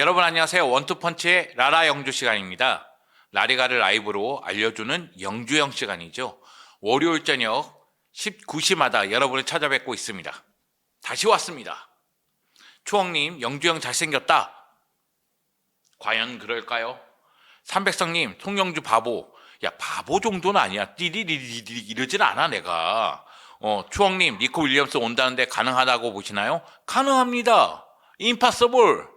여러분 안녕하세요. 원투펀치의 라라 영주 시간입니다. 라리가를 라이브로 알려주는 영주영 시간이죠. 월요일 저녁 19시마다 여러분을 찾아뵙고 있습니다. 다시 왔습니다. 추억님, 영주영 잘생겼다. 과연 그럴까요? 삼백성님, 송영주 바보. 야, 바보 정도는 아니야. 띠리리리리 이러진 않아 내가. 추억님, 니코 윌리엄스 온다는데 가능하다고 보시나요? 가능합니다. 임파서블.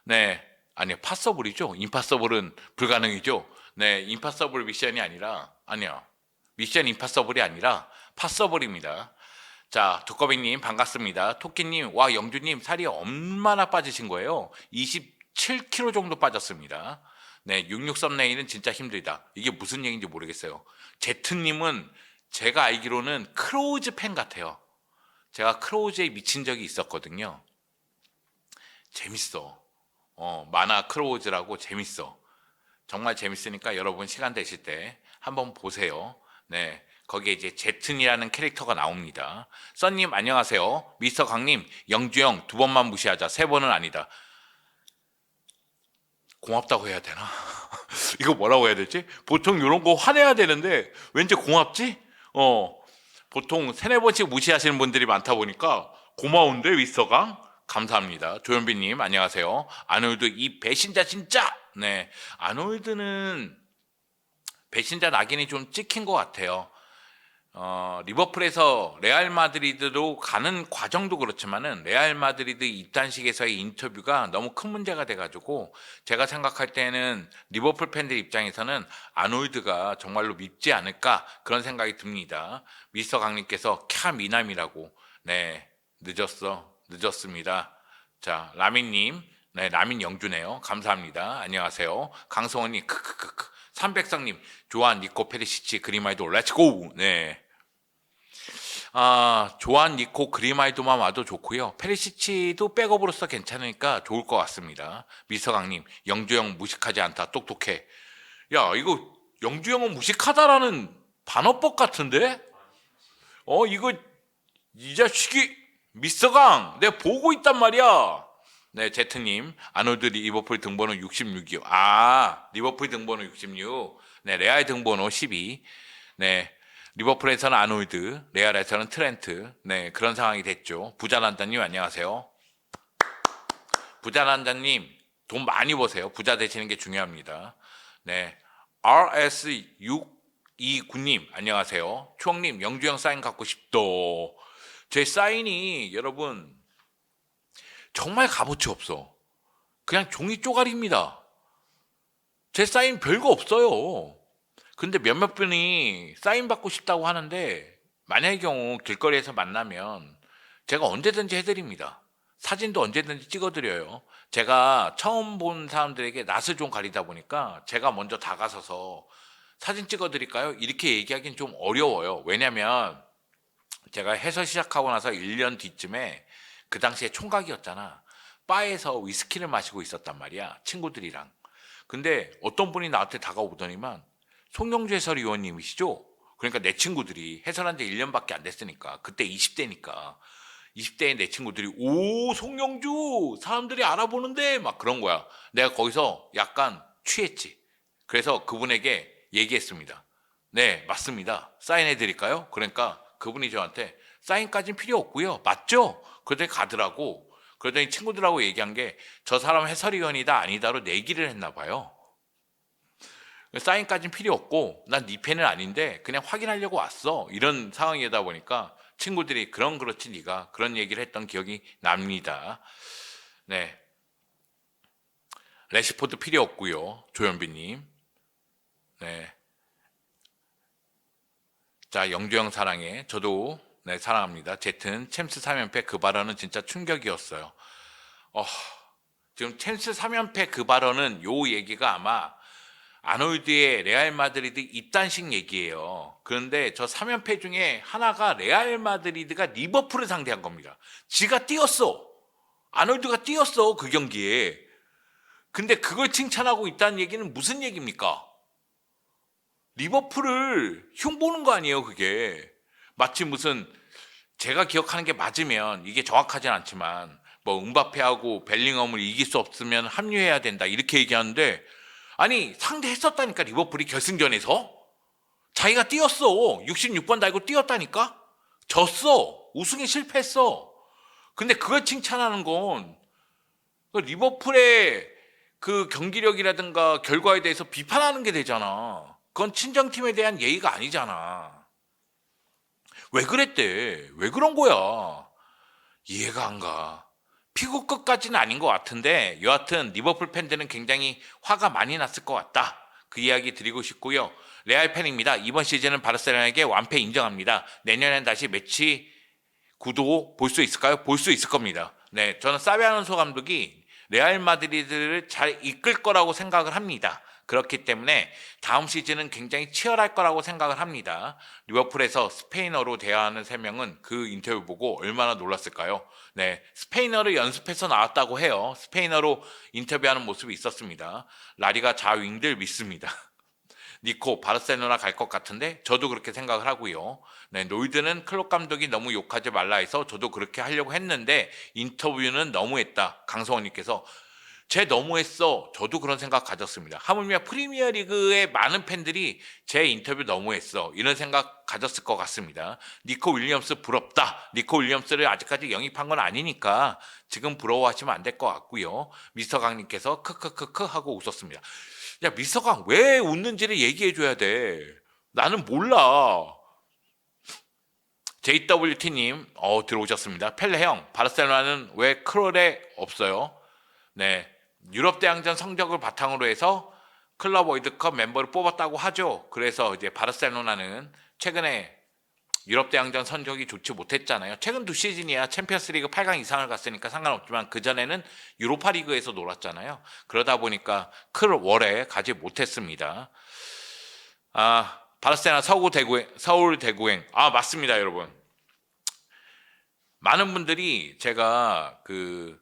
네, 아니요, 파서블이죠. 임파서블은 불가능이죠. 네, 임파서블 미션이 아니라, 아니요, 미션 임파서블이 아니라 파서블입니다. 자, 두꺼비님 반갑습니다. 토끼님, 와, 영주님 살이 얼마나 빠지신 거예요? 27kg 정도 빠졌습니다. 네, 66 썸네일은 진짜 힘들다. 이게 무슨 얘기인지 모르겠어요. 제트님은 제가 알기로는 크로우즈 팬 같아요. 제가 크로우즈에 미친 적이 있었거든요. 재밌어. 만화 크로우즈라고 재밌어. 정말 재밌으니까 여러분 시간 되실 때 한번 보세요. 네. 거기에 이제 제튼이라는 캐릭터가 나옵니다. 써님 안녕하세요. 미스터 강님, 영주형 2번만 무시하자. 3번은 아니다. 고맙다고 해야 되나? 이거 뭐라고 해야 되지? 보통 이런 거 화내야 되는데 왠지 고맙지? 보통 3-4번씩 무시하시는 분들이 많다 보니까 고마운데 미스터 강? 감사합니다. 조현빈님 안녕하세요. 아놀드 이 배신자 진짜. 네, 아놀드는 배신자 낙인이 좀 찍힌 것 같아요. 리버풀에서 레알 마드리드로 가는 과정도 그렇지만은 레알 마드리드 입단식에서의 인터뷰가 너무 큰 문제가 돼가지고 제가 생각할 때는 리버풀 팬들 입장에서는 아놀드가 정말로 밉지 않을까 그런 생각이 듭니다. 미스터 강님께서 캬 미남이라고. 네, 늦었습니다. 자, 라민님, 네, 라민 영주네요. 감사합니다. 안녕하세요. 강성원님, 크크크크. 삼백성님, 조한 니코 페리시치 그리마이도 렛츠고. 네. 조한 니코 그리마이도만 와도 좋고요. 페리시치도 백업으로서 괜찮으니까 좋을 것 같습니다. 미서강님, 영주형 무식하지 않다. 똑똑해. 야, 이거 영주형은 무식하다라는 반어법 같은데? 이거 이 자식이 미서강 내가 보고 있단 말이야. 네, 제트님, 아놀드 리버풀 등번호 66이요. 리버풀 등번호 66. 네, 레알 등번호 12. 네, 리버풀에서는 아놀드, 레알에서는 트렌트. 네, 그런 상황이 됐죠. 부자난자님 안녕하세요. 부자난자님, 돈 많이 버세요. 부자 되시는 게 중요합니다. 네, RS629님 안녕하세요. 추억님, 영주형 사인 갖고 싶도. 제 사인이 여러분 정말 값어치 없어. 그냥 종이 쪼가리입니다. 제 사인 별거 없어요. 근데 몇몇 분이 사인 받고 싶다고 하는데 만약의 경우 길거리에서 만나면 제가 언제든지 해드립니다. 사진도 언제든지 찍어드려요. 제가 처음 본 사람들에게 낯을 좀 가리다 보니까 제가 먼저 다가서서 사진 찍어드릴까요? 이렇게 얘기하기는 좀 어려워요. 왜냐면 제가 해설 시작하고 나서 1년 뒤쯤에 그 당시에 총각이었잖아. 바에서 위스키를 마시고 있었단 말이야. 친구들이랑. 근데 어떤 분이 나한테 다가오더니만 송영주 해설위원님이시죠? 그러니까 내 친구들이 해설한 지 1년밖에 안 됐으니까 그때 20대니까 20대의 내 친구들이 오 송영주 사람들이 알아보는데 막 그런 거야. 내가 거기서 약간 취했지. 그래서 그분에게 얘기했습니다. 네 맞습니다. 사인해 드릴까요? 그러니까 그분이 저한테 사인까지는 필요 없고요. 맞죠? 그러더니 가더라고. 그러더니 친구들하고 얘기한 게 저 사람 해설위원이다 아니다로 내기를 했나 봐요. 사인까지는 필요 없고 난 네 팬은 아닌데 그냥 확인하려고 왔어. 이런 상황이다 보니까 친구들이 그렇지 네가 그런 얘기를 했던 기억이 납니다. 네, 레시포드 필요 없고요. 조현빈님. 네. 자, 영주형 사랑해. 저도 네, 사랑합니다. 제튼 챔스 3연패 그 발언은 진짜 충격이었어요. 지금 챔스 3연패 그 발언은 요 얘기가 아마 아놀드의 레알 마드리드 입단식 얘기예요. 그런데 저 3연패 중에 하나가 레알 마드리드가 리버풀을 상대한 겁니다. 지가 뛰었어. 아놀드가 뛰었어. 그 경기에. 근데 그걸 칭찬하고 있다는 얘기는 무슨 얘기입니까? 리버풀을 흉보는 거 아니에요, 그게. 마치 무슨 제가 기억하는 게 맞으면 이게 정확하진 않지만 뭐 음바페하고 벨링엄을 이길 수 없으면 합류해야 된다 이렇게 얘기하는데 아니 상대했었다니까 리버풀이 결승전에서 자기가 뛰었어. 66번 달고 뛰었다니까. 졌어. 우승에 실패했어. 근데 그걸 칭찬하는 건 리버풀의 그 경기력이라든가 결과에 대해서 비판하는 게 되잖아. 그건 친정팀에 대한 예의가 아니잖아. 왜 그랬대? 왜 그런 거야? 이해가 안 가. 피고 끝까지는 아닌 것 같은데 여하튼 리버풀 팬들은 굉장히 화가 많이 났을 것 같다. 그 이야기 드리고 싶고요. 레알 팬입니다. 이번 시즌은 바르셀로나에게 완패 인정합니다. 내년엔 다시 매치 구도 볼 수 있을까요? 볼 수 있을 겁니다. 네, 저는 사비 알론소 감독이 레알 마드리드를 잘 이끌 거라고 생각을 합니다. 그렇기 때문에 다음 시즌은 굉장히 치열할 거라고 생각을 합니다. 리버풀에서 스페인어로 대화하는 3명은 그 인터뷰 보고 얼마나 놀랐을까요? 네, 스페인어를 연습해서 나왔다고 해요. 스페인어로 인터뷰하는 모습이 있었습니다. 라리가 자윙들 믿습니다. 니코 바르셀로나 갈 것 같은데 저도 그렇게 생각을 하고요. 네, 노이드는 클롭 감독이 너무 욕하지 말라 해서 저도 그렇게 하려고 했는데 인터뷰는 너무했다. 강성원님께서 쟤 너무했어. 저도 그런 생각 가졌습니다. 하물며 프리미어리그의 많은 팬들이 제 인터뷰 너무했어. 이런 생각 가졌을 것 같습니다. 니코 윌리엄스 부럽다. 니코 윌리엄스를 아직까지 영입한 건 아니니까 지금 부러워하시면 안 될 것 같고요. 미스터 강님께서 크크크크 하고 웃었습니다. 야, 미스터 강 왜 웃는지를 얘기해 줘야 돼. 나는 몰라. JWT님 들어오셨습니다. 펠레 형, 바르셀로나는 왜 크롤에 없어요? 네, 유럽 대항전 성적을 바탕으로 해서 클럽 월드컵 멤버를 뽑았다고 하죠. 그래서 이제 바르셀로나는 최근에 유럽 대항전 성적이 좋지 못했잖아요. 최근 2시즌이야 챔피언스리그 8강 이상을 갔으니까 상관없지만 그전에는 유로파리그에서 놀았잖아요. 그러다 보니까 클월에 가지 못했습니다. 바르셀로나 서울 대구행. 맞습니다, 여러분. 많은 분들이 제가 그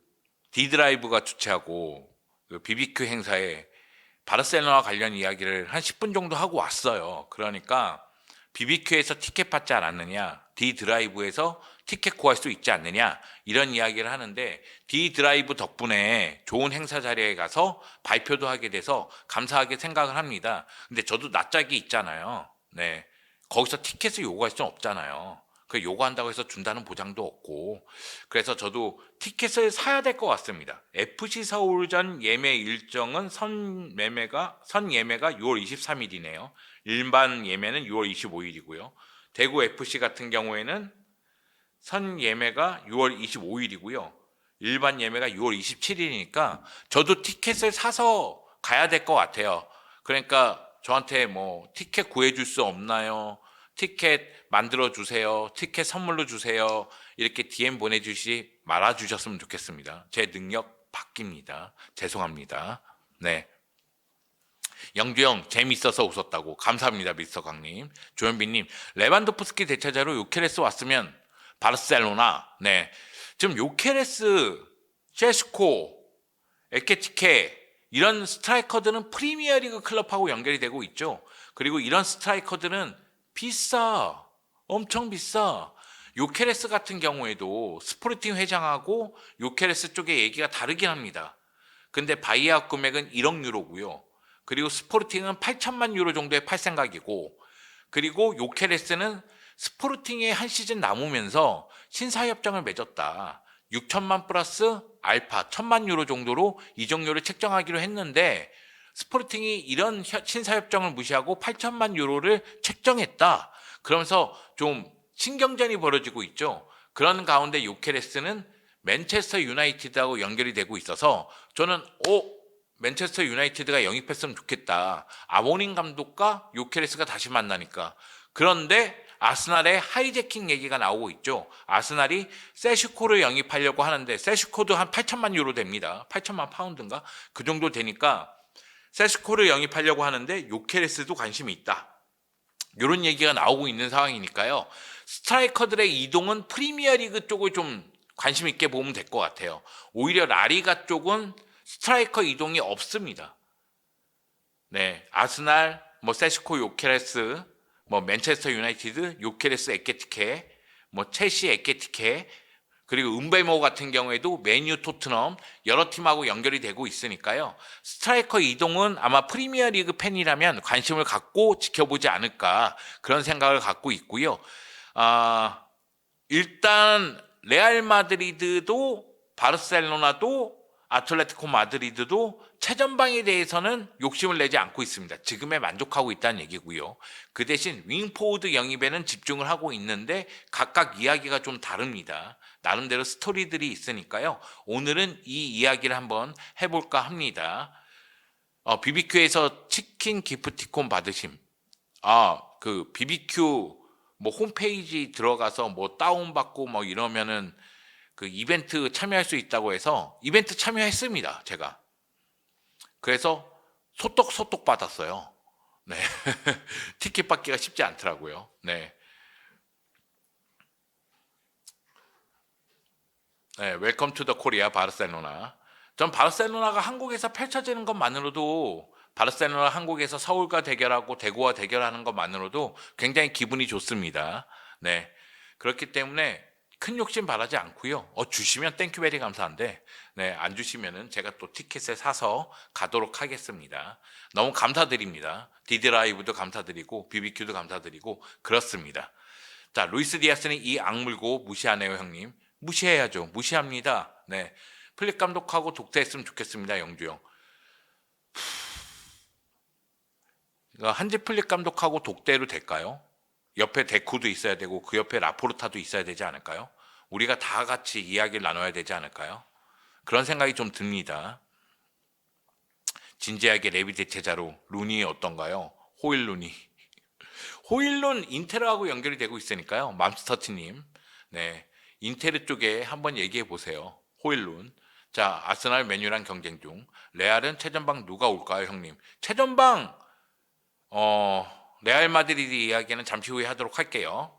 D드라이브가 주최하고 그 BBQ 행사에 바르셀로나 관련 이야기를 한 10분 정도 하고 왔어요. 그러니까 BBQ에서 티켓 받지 않았느냐, D드라이브에서 티켓 구할 수 있지 않느냐 이런 이야기를 하는데 D드라이브 덕분에 좋은 행사 자리에 가서 발표도 하게 돼서 감사하게 생각을 합니다. 근데 저도 낯짝이 있잖아요. 네, 거기서 티켓을 요구할 수는 없잖아요. 그 요구한다고 해서 준다는 보장도 없고 그래서 저도 티켓을 사야 될 것 같습니다. FC 서울전 예매 일정은 선 예매가 6월 23일이네요. 일반 예매는 6월 25일이고요. 대구 FC 같은 경우에는 선 예매가 6월 25일이고요. 일반 예매가 6월 27일이니까 저도 티켓을 사서 가야 될 것 같아요. 그러니까 저한테 뭐 티켓 구해줄 수 없나요? 티켓 만들어 주세요. 티켓 선물로 주세요. 이렇게 DM 보내주시 말아주셨으면 좋겠습니다. 제 능력 바뀝니다. 죄송합니다. 네. 영주형 재밌어서 웃었다고 감사합니다. 미스터 강님. 조현빈님 레반도프스키 대체자로 요케레스 왔으면 바르셀로나. 네, 지금 요케레스, 셰스코, 에케티케 이런 스트라이커들은 프리미어리그 클럽하고 연결이 되고 있죠. 그리고 이런 스트라이커들은 비싸. 엄청 비싸. 요케레스 같은 경우에도 스포르팅 회장하고 요케레스 쪽의 얘기가 다르긴 합니다. 근데 바이아웃 금액은 1억 유로고요. 그리고 스포르팅은 8천만 유로 정도에 팔 생각이고 그리고 요케레스는 스포르팅에 한 시즌 남으면서 신사협정을 맺었다. 6천만 플러스 알파 1천만 유로 정도로 이적료를 책정하기로 했는데 스포르팅이 이런 신사협정을 무시하고 8천만 유로를 책정했다. 그러면서 좀 신경전이 벌어지고 있죠. 그런 가운데 요케레스는 맨체스터 유나이티드하고 연결이 되고 있어서 저는 맨체스터 유나이티드가 영입했으면 좋겠다. 아모린 감독과 요케레스가 다시 만나니까. 그런데 아스날의 하이제킹 얘기가 나오고 있죠. 아스날이 세슈코를 영입하려고 하는데 세슈코도 한 8천만 유로 됩니다. 8천만 파운드인가? 그 정도 되니까 세슈코를 영입하려고 하는데 요케레스도 관심이 있다. 이런 얘기가 나오고 있는 상황이니까요. 스트라이커들의 이동은 프리미어리그 쪽을 좀 관심 있게 보면 될 것 같아요. 오히려 라리가 쪽은 스트라이커 이동이 없습니다. 네, 아스날, 세슈코 요케레스, 맨체스터 유나이티드 요케레스 에케티케, 첼시 에케티케, 그리고 은베모 같은 경우에도 맨유, 토트넘 여러 팀하고 연결이 되고 있으니까요. 스트라이커 이동은 아마 프리미어리그 팬이라면 관심을 갖고 지켜보지 않을까 그런 생각을 갖고 있고요. 일단 레알 마드리드도 바르셀로나도 아틀레티코 마드리드도 최전방에 대해서는 욕심을 내지 않고 있습니다. 지금에 만족하고 있다는 얘기고요. 그 대신 윙포워드 영입에는 집중을 하고 있는데 각각 이야기가 좀 다릅니다. 나름대로 스토리들이 있으니까요. 오늘은 이 이야기를 한번 해볼까 합니다. BBQ에서 치킨 기프티콘 받으심. 그 BBQ 뭐 홈페이지 들어가서 뭐 다운받고 뭐 이러면은 그 이벤트 참여할 수 있다고 해서 이벤트 참여했습니다. 제가. 그래서 소떡소떡 받았어요. 네. 티켓 받기가 쉽지 않더라고요. 네. 네, 웰컴 투 더 코리아 바르셀로나. 전 바르셀로나가 한국에서 펼쳐지는 것만으로도 바르셀로나 한국에서 서울과 대결하고 대구와 대결하는 것만으로도 굉장히 기분이 좋습니다. 네. 그렇기 때문에 큰 욕심 바라지 않고요. 주시면 땡큐베리 감사한데 네, 안 주시면은 제가 또 티켓을 사서 가도록 하겠습니다. 너무 감사드립니다. 디드라이브도 감사드리고 BBQ도 감사드리고 그렇습니다. 자, 루이스 디아스는 이 악물고 무시하네요, 형님. 무시해야죠. 무시합니다. 네. 플립 감독하고 독대했으면 좋겠습니다, 영주형. 한지 플립 감독하고 독대로 될까요? 옆에 데쿠도 있어야 되고 그 옆에 라포르타도 있어야 되지 않을까요? 우리가 다 같이 이야기를 나눠야 되지 않을까요? 그런 생각이 좀 듭니다. 진지하게 레비 대체자로 루니 어떤가요? 호일 루니. 호일룬 인테르하고 연결이 되고 있으니까요. 맘스터티님. 네. 인테르 쪽에 한번 얘기해 보세요. 호일룬. 자, 아스날 메뉴랑 경쟁 중. 레알은 최전방 누가 올까요, 형님? 최전방 레알 마드리드 이야기는 잠시 후에 하도록 할게요.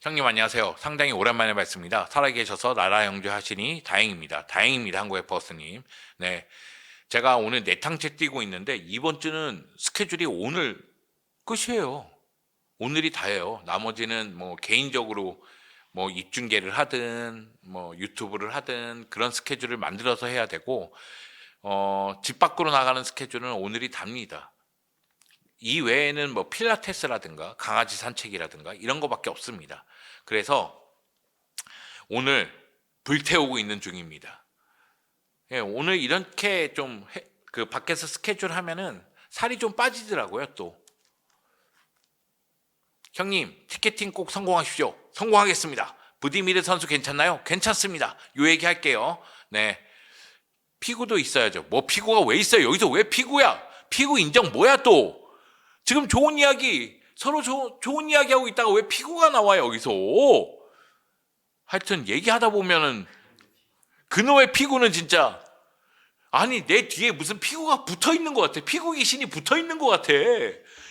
형님 안녕하세요. 상당히 오랜만에 뵙습니다. 살아계셔서 나라 형제 하시니 다행입니다. 다행입니다. 한국의 버스님. 네, 제가 오늘 내탕채 뛰고 있는데 이번 주는 스케줄이 오늘 끝이에요. 오늘이 다예요. 나머지는 뭐 개인적으로 뭐 입중계를 하든 뭐 유튜브를 하든 그런 스케줄을 만들어서 해야 되고 집 밖으로 나가는 스케줄은 오늘이 답니다. 이 외에는 뭐 필라테스라든가 강아지 산책이라든가 이런 거밖에 없습니다. 그래서 오늘 불태우고 있는 중입니다. 예, 오늘 이렇게 좀 그 밖에서 스케줄 하면은 살이 좀 빠지더라고요. 또 형님 티켓팅 꼭 성공하십시오. 성공하겠습니다. 부디미르 선수 괜찮나요? 괜찮습니다. 요 얘기 할게요. 네, 피구도 있어야죠. 뭐 피구가 왜 있어요? 여기서 왜 피구야? 피구 인정 뭐야 또? 지금 좋은 이야기, 서로 좋은 이야기 하고 있다가 왜 피구가 나와요, 여기서? 하여튼 얘기하다 보면은 그놈의 피구는 진짜 아니 내 뒤에 무슨 피구가 붙어 있는 것 같아. 피구 귀신이 붙어 있는 것 같아.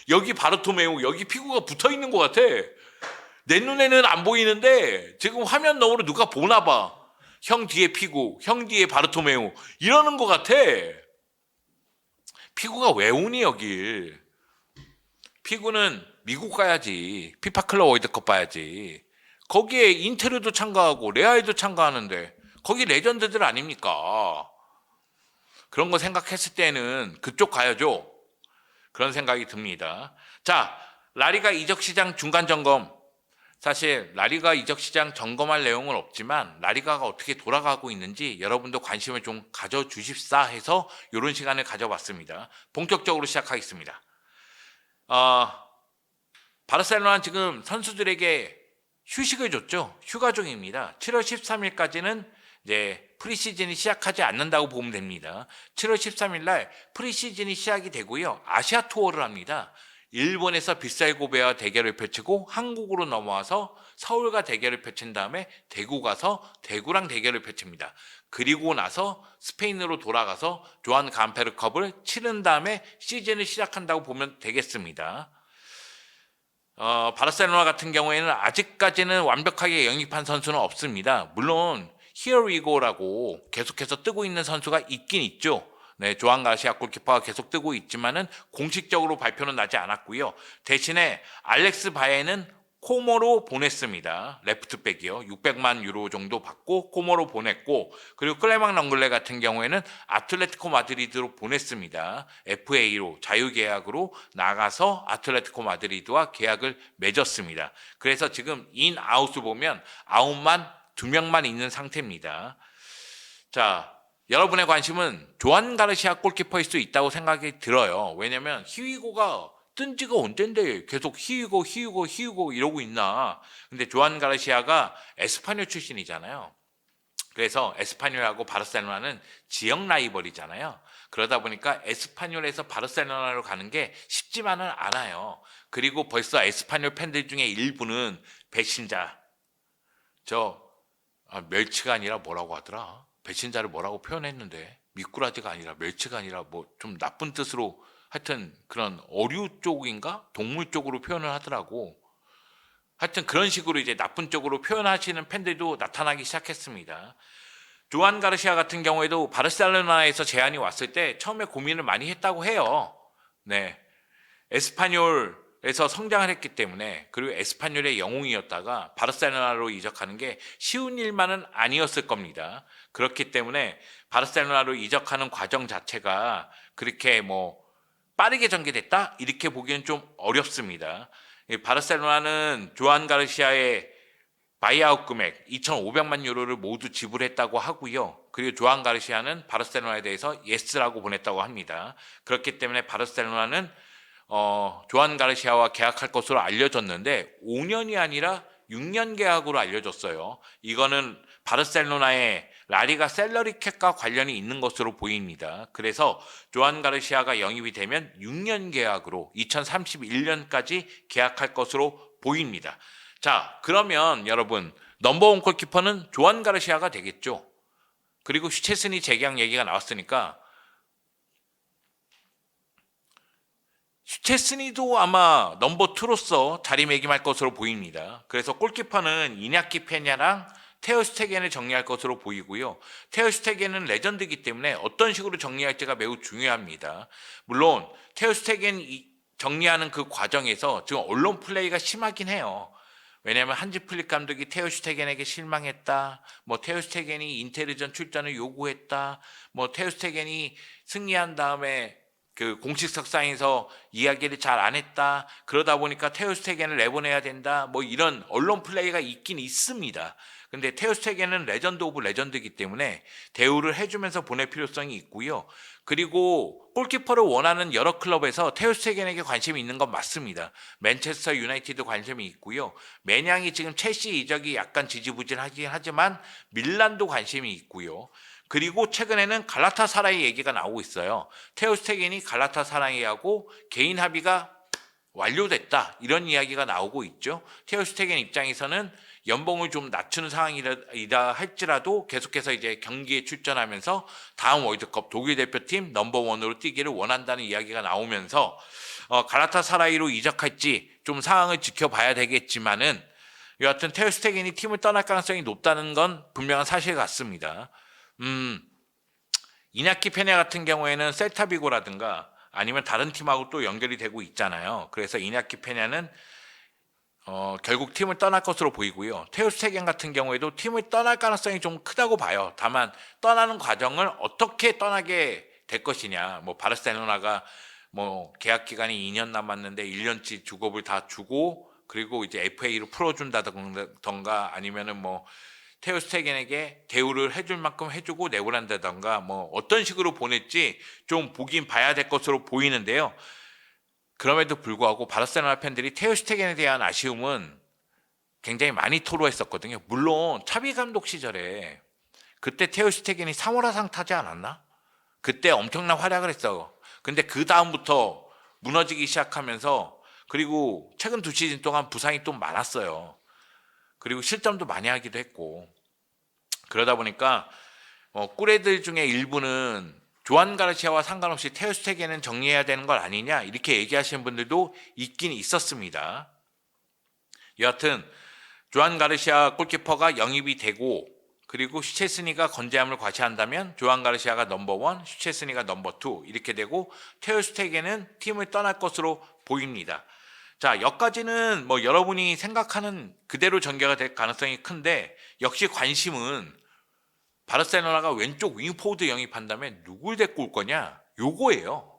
여기 바르토메우, 여기 피구가 붙어 있는 것 같아. 내 눈에는 안 보이는데 지금 화면 너머로 누가 보나 봐. 형 뒤에 피구, 형 뒤에 바르토메우 이러는 것 같아. 피구가 왜 오니 여길? 피구는 미국 가야지. 피파 클럽 월드컵 봐야지. 거기에 인테르도 참가하고 레알도 참가하는데 거기 레전드들 아닙니까? 그런 거 생각했을 때는 그쪽 가야죠. 그런 생각이 듭니다. 자, 라리가 이적시장 중간 점검. 사실 라리가 이적시장 점검할 내용은 없지만 라리가가 어떻게 돌아가고 있는지 여러분도 관심을 좀 가져주십사 해서 이런 시간을 가져봤습니다. 본격적으로 시작하겠습니다. 바르셀로나는 지금 선수들에게 휴식을 줬죠. 휴가 중입니다. 7월 13일까지는 이제 프리시즌이 시작하지 않는다고 보면 됩니다. 7월 13일 날 프리시즌이 시작이 되고요. 아시아 투어를 합니다. 일본에서 빗살고베와 대결을 펼치고 한국으로 넘어와서 서울과 대결을 펼친 다음에 대구 가서 대구랑 대결을 펼칩니다. 그리고 나서 스페인으로 돌아가서 조한 감페르컵을 치른 다음에 시즌을 시작한다고 보면 되겠습니다. 바르셀로나 같은 경우에는 아직까지는 완벽하게 영입한 선수는 없습니다. 물론 Here we go라고 계속해서 뜨고 있는 선수가 있긴 있죠. 네, 조한 가시아 골키퍼가 계속 뜨고 있지만은 공식적으로 발표는 나지 않았고요. 대신에 알렉스 바에는 코모로 보냈습니다. 레프트백이요. 600만 유로 정도 받고 코모로 보냈고, 그리고 클레망 랑글레 같은 경우에는 아틀레티코 마드리드로 보냈습니다. FA로 자유계약으로 나가서 아틀레티코 마드리드와 계약을 맺었습니다. 그래서 지금 인아웃을 보면 아웃만 2명만 있는 상태입니다. 자, 여러분의 관심은 조한 가르시아 골키퍼일 수 있다고 생각이 들어요. 왜냐면 히위고가 뜬 지가 언젠데 계속 히위고 이러고 있나. 근데 조한 가르시아가 에스파뇰 출신이잖아요. 그래서 에스파뇰하고 바르셀로나는 지역 라이벌이잖아요. 그러다 보니까 에스파뇰에서 바르셀로나로 가는 게 쉽지만은 않아요. 그리고 벌써 에스파뇰 팬들 중에 일부는 배신자, 멸치가 아니라 뭐라고 하더라? 배신자를 뭐라고 표현했는데, 미꾸라지가 아니라 멸치가 아니라 뭐 좀 나쁜 뜻으로 하여튼 그런 어류 쪽인가? 동물 쪽으로 표현을 하더라고. 하여튼 그런 식으로 이제 나쁜 쪽으로 표현하시는 팬들도 나타나기 시작했습니다. 조한 가르시아 같은 경우에도 바르셀로나에서 제안이 왔을 때 처음에 고민을 많이 했다고 해요. 네. 에스파뇰에서 성장을 했기 때문에, 그리고 에스파뇰의 영웅이었다가 바르셀로나로 이적하는 게 쉬운 일만은 아니었을 겁니다. 그렇기 때문에 바르셀로나로 이적하는 과정 자체가 그렇게 뭐 빠르게 전개됐다? 이렇게 보기엔 좀 어렵습니다. 바르셀로나는 조한 가르시아의 바이아웃 금액 2,500만 유로를 모두 지불했다고 하고요. 그리고 조한 가르시아는 바르셀로나에 대해서 예스라고 보냈다고 합니다. 그렇기 때문에 바르셀로나는 조한 가르시아와 계약할 것으로 알려졌는데 5년이 아니라 6년 계약으로 알려졌어요. 이거는 바르셀로나의 라리가 셀러리 캡과 관련이 있는 것으로 보입니다. 그래서 조한 가르시아가 영입이 되면 6년 계약으로 2031년까지 계약할 것으로 보입니다. 자, 그러면 여러분 넘버원 골키퍼는 조한 가르시아가 되겠죠. 그리고 슈체스니 재계약 얘기가 나왔으니까 슈체스니도 아마 넘버 2로서 자리매김할 것으로 보입니다. 그래서 골키퍼는 이냐키 페냐랑 테어 슈테겐을 정리할 것으로 보이고요. 테어 슈테겐은 레전드이기 때문에 어떤 식으로 정리할지가 매우 중요합니다. 물론 테어 슈테겐 정리하는 그 과정에서 지금 언론 플레이가 심하긴 해요. 왜냐하면 한지 플릭 감독이 테오 슈테겐에게 실망했다. 뭐 테오 슈테겐이 인텔리전 출전을 요구했다. 뭐 테오 슈테겐이 승리한 다음에 그 공식 석상에서 이야기를 잘 안 했다. 그러다 보니까 테오 슈테겐을 내보내야 된다. 뭐 이런 언론 플레이가 있긴 있습니다. 근데 테오 슈테겐은 레전드 오브 레전드이기 때문에 대우를 해주면서 보낼 필요성이 있고요. 그리고 골키퍼를 원하는 여러 클럽에서 테오 슈테겐에게 관심이 있는 건 맞습니다. 맨체스터 유나이티드 관심이 있고요. 매냥이 지금 첼시 이적이 약간 지지부진하긴 하지만 밀란도 관심이 있고요. 그리고 최근에는 갈라타사라이 얘기가 나오고 있어요. 테오 슈테겐이 갈라타사라이하고 개인 합의가 완료됐다, 이런 이야기가 나오고 있죠. 테오 슈테겐 입장에서는 연봉을 좀 낮추는 상황이다 할지라도 계속해서 이제 경기에 출전하면서 다음 월드컵 독일 대표팀 넘버원으로 뛰기를 원한다는 이야기가 나오면서 갈라타사라이로 이적할지 좀 상황을 지켜봐야 되겠지만은 여하튼 테오 슈테겐이 팀을 떠날 가능성이 높다는 건 분명한 사실 같습니다. 이냐키 페냐 같은 경우에는 셀타비고라든가 아니면 다른 팀하고 또 연결이 되고 있잖아요. 그래서 이냐키 페냐는 결국 팀을 떠날 것으로 보이고요. 테오 슈테겐 같은 경우에도 팀을 떠날 가능성이 좀 크다고 봐요. 다만 떠나는 과정을 어떻게 떠나게 될 것이냐. 뭐 바르셀로나가 뭐 계약 기간이 2년 남았는데 1년치 주급을 다 주고 그리고 이제 FA로 풀어준다던가 아니면은 뭐 테오 슈테겐에게 대우를 해줄 만큼 해주고 내보낸다던가 뭐 어떤 식으로 보낼지 좀 보긴 봐야 될 것으로 보이는데요. 그럼에도 불구하고 바르셀로나 팬들이 테오 슈테겐에 대한 아쉬움은 굉장히 많이 토로했었거든요. 물론 차비 감독 시절에 그때 테오 슈테겐이 3월화상 타지 않았나? 그때 엄청난 활약을 했어. 근데 그 다음부터 무너지기 시작하면서 그리고 최근 2시즌 동안 부상이 좀 많았어요. 그리고 실점도 많이 하기도 했고 그러다 보니까 꿀애들 중에 일부는 조한 가르시아와 상관없이 테오 슈테겐은 정리해야 되는 걸 아니냐 이렇게 얘기하시는 분들도 있긴 있었습니다. 여하튼 조한 가르시아 골키퍼가 영입이 되고 그리고 슈체스니가 건재함을 과시한다면 조한 가르시아가 넘버 1, 슈체스니가 넘버 2 이렇게 되고 테오 슈테겐은 팀을 떠날 것으로 보입니다. 자, 여기까지는 뭐 여러분이 생각하는 그대로 전개가 될 가능성이 큰데, 역시 관심은 바르셀로나가 왼쪽 윙포드 영입한다면 누굴 데리고 올 거냐? 요거예요.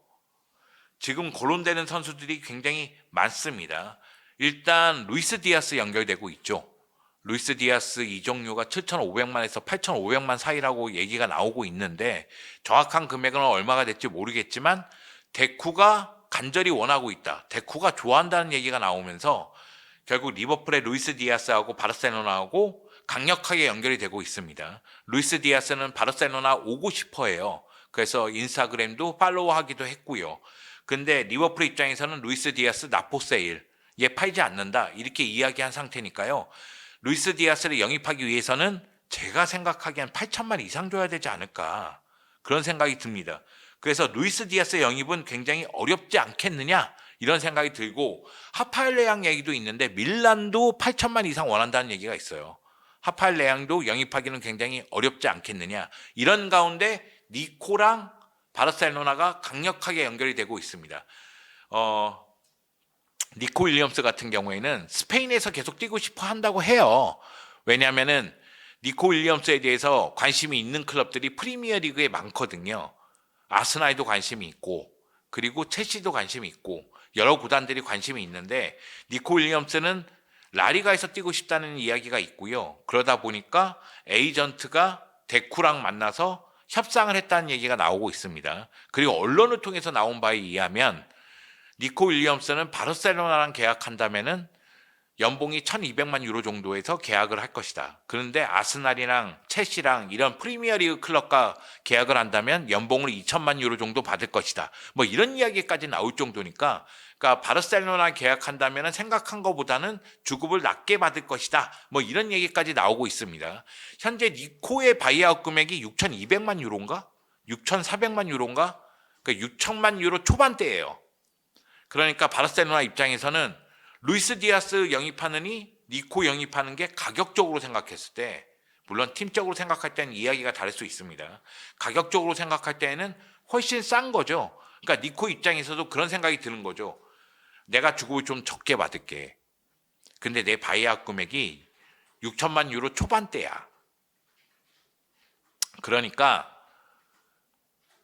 지금 거론되는 선수들이 굉장히 많습니다. 일단 루이스 디아스 연결되고 있죠. 루이스 디아스 이적료가 7,500만에서 8,500만 사이라고 얘기가 나오고 있는데, 정확한 금액은 얼마가 될지 모르겠지만 데쿠가 간절히 원하고 있다, 데쿠가 좋아한다는 얘기가 나오면서 결국 리버풀의 루이스 디아스하고 바르셀로나하고 강력하게 연결이 되고 있습니다. 루이스 디아스는 바르셀로나 오고 싶어해요. 그래서 인스타그램도 팔로우하기도 했고요. 근데 리버풀 입장에서는 루이스 디아스 나포세일, 얘 팔지 않는다, 이렇게 이야기한 상태니까요. 루이스 디아스를 영입하기 위해서는 제가 생각하기엔 8천만 이상 줘야 되지 않을까, 그런 생각이 듭니다. 그래서 루이스 디아스 영입은 굉장히 어렵지 않겠느냐, 이런 생각이 들고, 하파엘 레앙 얘기도 있는데 밀란도 8천만 이상 원한다는 얘기가 있어요. 하파엘 레앙도 영입하기는 굉장히 어렵지 않겠느냐. 이런 가운데 니코랑 바르셀로나가 강력하게 연결이 되고 있습니다. 니코 윌리엄스 같은 경우에는 스페인에서 계속 뛰고 싶어 한다고 해요. 왜냐하면은 니코 윌리엄스에 대해서 관심이 있는 클럽들이 프리미어 리그에 많거든요. 아스날도 관심이 있고, 그리고 첼시도 관심이 있고, 여러 구단들이 관심이 있는데, 니코 윌리엄스는 라리가에서 뛰고 싶다는 이야기가 있고요. 그러다 보니까 에이전트가 데쿠랑 만나서 협상을 했다는 얘기가 나오고 있습니다. 그리고 언론을 통해서 나온 바에 의하면 니코 윌리엄스는 바르셀로나랑 계약한다면은 연봉이 1200만 유로 정도에서 계약을 할 것이다. 그런데 아스날이랑 첼시랑 이런 프리미어리그 클럽과 계약을 한다면 연봉을 2000만 유로 정도 받을 것이다. 뭐 이런 이야기까지 나올 정도니까, 그러니까 바르셀로나 계약한다면 생각한 것보다는 주급을 낮게 받을 것이다, 뭐 이런 얘기까지 나오고 있습니다. 현재 니코의 바이아웃 금액이 6200만 유로인가? 6400만 유로인가? 그러니까 6000만 유로 초반대예요. 그러니까 바르셀로나 입장에서는 루이스 디아스 영입하느니 니코 영입하는 게 가격적으로 생각했을 때, 물론 팀적으로 생각할 때는 이야기가 다를 수 있습니다. 가격적으로 생각할 때는 훨씬 싼 거죠. 그러니까 니코 입장에서도 그런 생각이 드는 거죠. 내가 주급을 좀 적게 받을게. 근데 내 바이아웃 금액이 6천만 유로 초반대야. 그러니까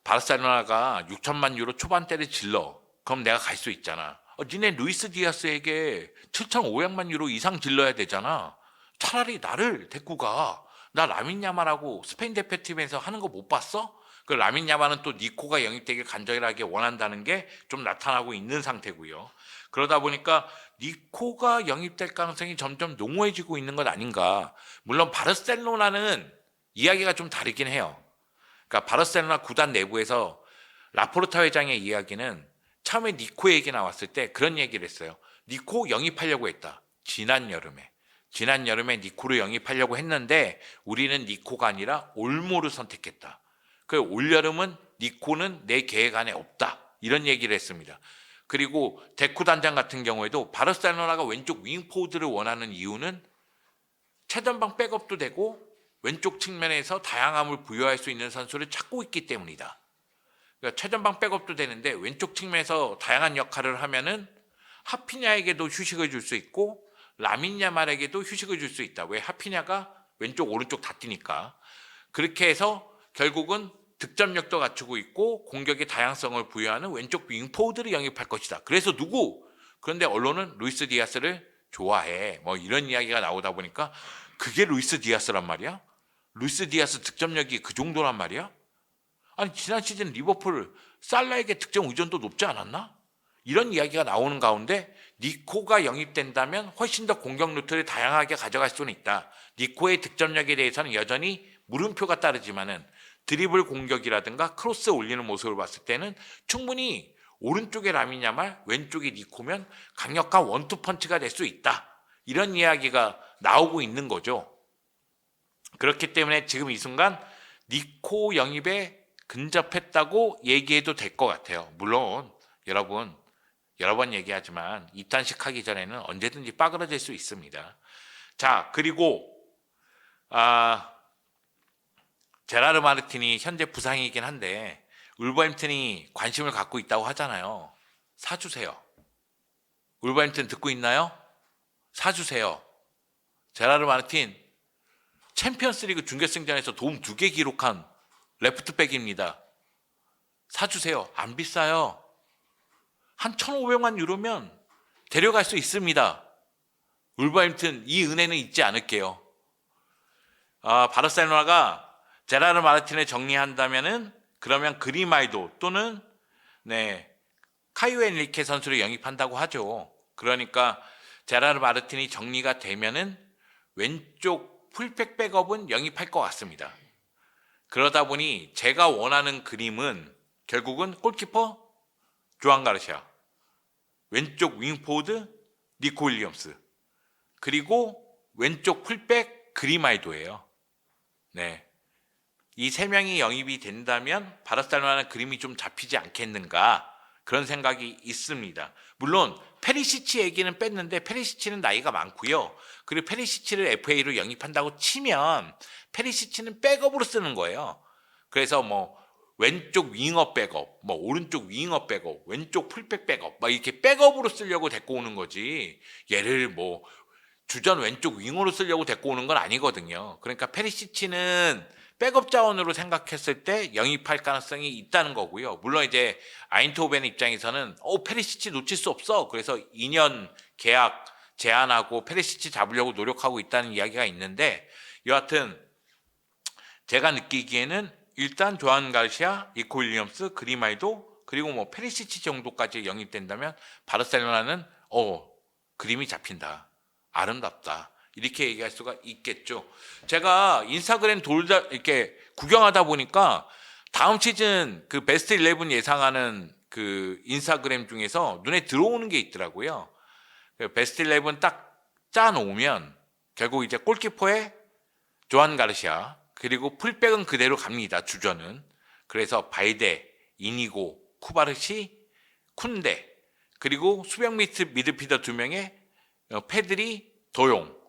바르셀로나가 6천만 유로 초반대를 질러. 그럼 내가 갈 수 있잖아. 니네 루이스 디아스에게 7,500만 유로 이상 질러야 되잖아. 차라리 나를 데리고 가. 나 라민 야말하고 스페인 대표팀에서 하는 거 못 봤어? 그 라민 야말은 또 니코가 영입되길 간절하게 원한다는 게 좀 나타나고 있는 상태고요. 그러다 보니까 니코가 영입될 가능성이 점점 농후해지고 있는 것 아닌가. 물론 바르셀로나는 이야기가 좀 다르긴 해요. 그러니까 바르셀로나 구단 내부에서 라포르타 회장의 이야기는 처음에 니코 얘기 나왔을 때 그런 얘기를 했어요. 니코 영입하려고 했다. 지난 여름에 니코를 영입하려고 했는데 우리는 니코가 아니라 올모를 선택했다. 그 올여름은 니코는 내 계획 안에 없다, 이런 얘기를 했습니다. 그리고 데쿠 단장 같은 경우에도 바르셀로나가 왼쪽 윙포드를 원하는 이유는 최전방 백업도 되고 왼쪽 측면에서 다양함을 부여할 수 있는 선수를 찾고 있기 때문이다. 그러니까 최전방 백업도 되는데 왼쪽 측면에서 다양한 역할을 하면은 하피냐에게도 휴식을 줄 수 있고 라민 야말에게도 휴식을 줄 수 있다. 왜? 하피냐가 왼쪽 오른쪽 다 뛰니까. 그렇게 해서 결국은 득점력도 갖추고 있고 공격의 다양성을 부여하는 왼쪽 윙포드를 영입할 것이다. 그래서 누구? 그런데 언론은 루이스 디아스를 좋아해. 뭐 이런 이야기가 나오다 보니까 그게 루이스 디아스란 말이야? 루이스 디아스 득점력이 그 정도란 말이야? 아니 지난 시즌 리버풀 살라에게 득점 의존도 높지 않았나? 이런 이야기가 나오는 가운데 니코가 영입된다면 훨씬 더 공격 루트를 다양하게 가져갈 수는 있다. 니코의 득점력에 대해서는 여전히 물음표가 따르지만은 드리블 공격이라든가 크로스 올리는 모습을 봤을 때는 충분히 오른쪽에 라민 야말, 왼쪽에 니코면 강력한 원투 펀치가 될 수 있다. 이런 이야기가 나오고 있는 거죠. 그렇기 때문에 지금 이 순간 니코 영입에 근접했다고 얘기해도 될 것 같아요. 물론 여러분 여러 번 얘기하지만 입단식 하기 전에는 언제든지 빠그러질 수 있습니다. 자, 그리고 제라르 마르틴이 현재 부상이긴 한데 울버햄튼이 관심을 갖고 있다고 하잖아요. 사주세요. 울버햄튼 듣고 있나요? 사주세요. 제라르 마르틴 챔피언스리그 준결승전에서 도움 2개 기록한 레프트백입니다. 사주세요. 안 비싸요. 한 1,500만 유로면 데려갈 수 있습니다. 울버햄튼 이 은혜는 잊지 않을게요. 바르셀로나가 제라르 마르틴을 정리한다면은 그러면 그리마이도 또는 카이오 엔리케 선수를 영입한다고 하죠. 그러니까 제라르 마르틴이 정리가 되면은 왼쪽 풀백 백업은 영입할 것 같습니다. 그러다 보니 제가 원하는 그림은 결국은 골키퍼 조안 가르시아, 왼쪽 윙포드 니코 윌리엄스, 그리고 왼쪽 풀백 그리마이도예요. 이 세 명이 영입이 된다면 바르셀로나는 그림이 좀 잡히지 않겠는가, 그런 생각이 있습니다. 물론 페리시치 얘기는 뺐는데 페리시치는 나이가 많고요. 그리고 페리시치를 FA로 영입한다고 치면 페리시치는 백업으로 쓰는 거예요. 그래서 왼쪽 윙어 백업, 오른쪽 윙어 백업, 왼쪽 풀백 백업, 이렇게 백업으로 쓰려고 데리고 오는 거지, 얘를 주전 왼쪽 윙어로 쓰려고 데리고 오는 건 아니거든요. 그러니까 페리시치는 백업 자원으로 생각했을 때 영입할 가능성이 있다는 거고요. 물론 이제 아인트호벤 입장에서는 페리시치 놓칠 수 없어, 그래서 2년 계약 제한하고 페리시치 잡으려고 노력하고 있다는 이야기가 있는데, 여하튼 제가 느끼기에는 일단 조안 가르시아, 니코 윌리엄스, 그리마이도, 그리고 페리시치 정도까지 영입된다면 바르셀로나는 그림이 잡힌다, 아름답다, 이렇게 얘기할 수가 있겠죠. 제가 인스타그램 이렇게 구경하다 보니까 다음 시즌 그 베스트 11 예상하는 그 인스타그램 중에서 눈에 들어오는 게 있더라고요. 베스트 11 딱 짜놓으면 결국 이제 골키퍼에 조안 가르시아, 그리고 풀백은 그대로 갑니다, 주전은. 그래서 발데, 이니고, 쿠바르시, 쿤데, 그리고 수비형 미드필더 2명의 페드리, 도용,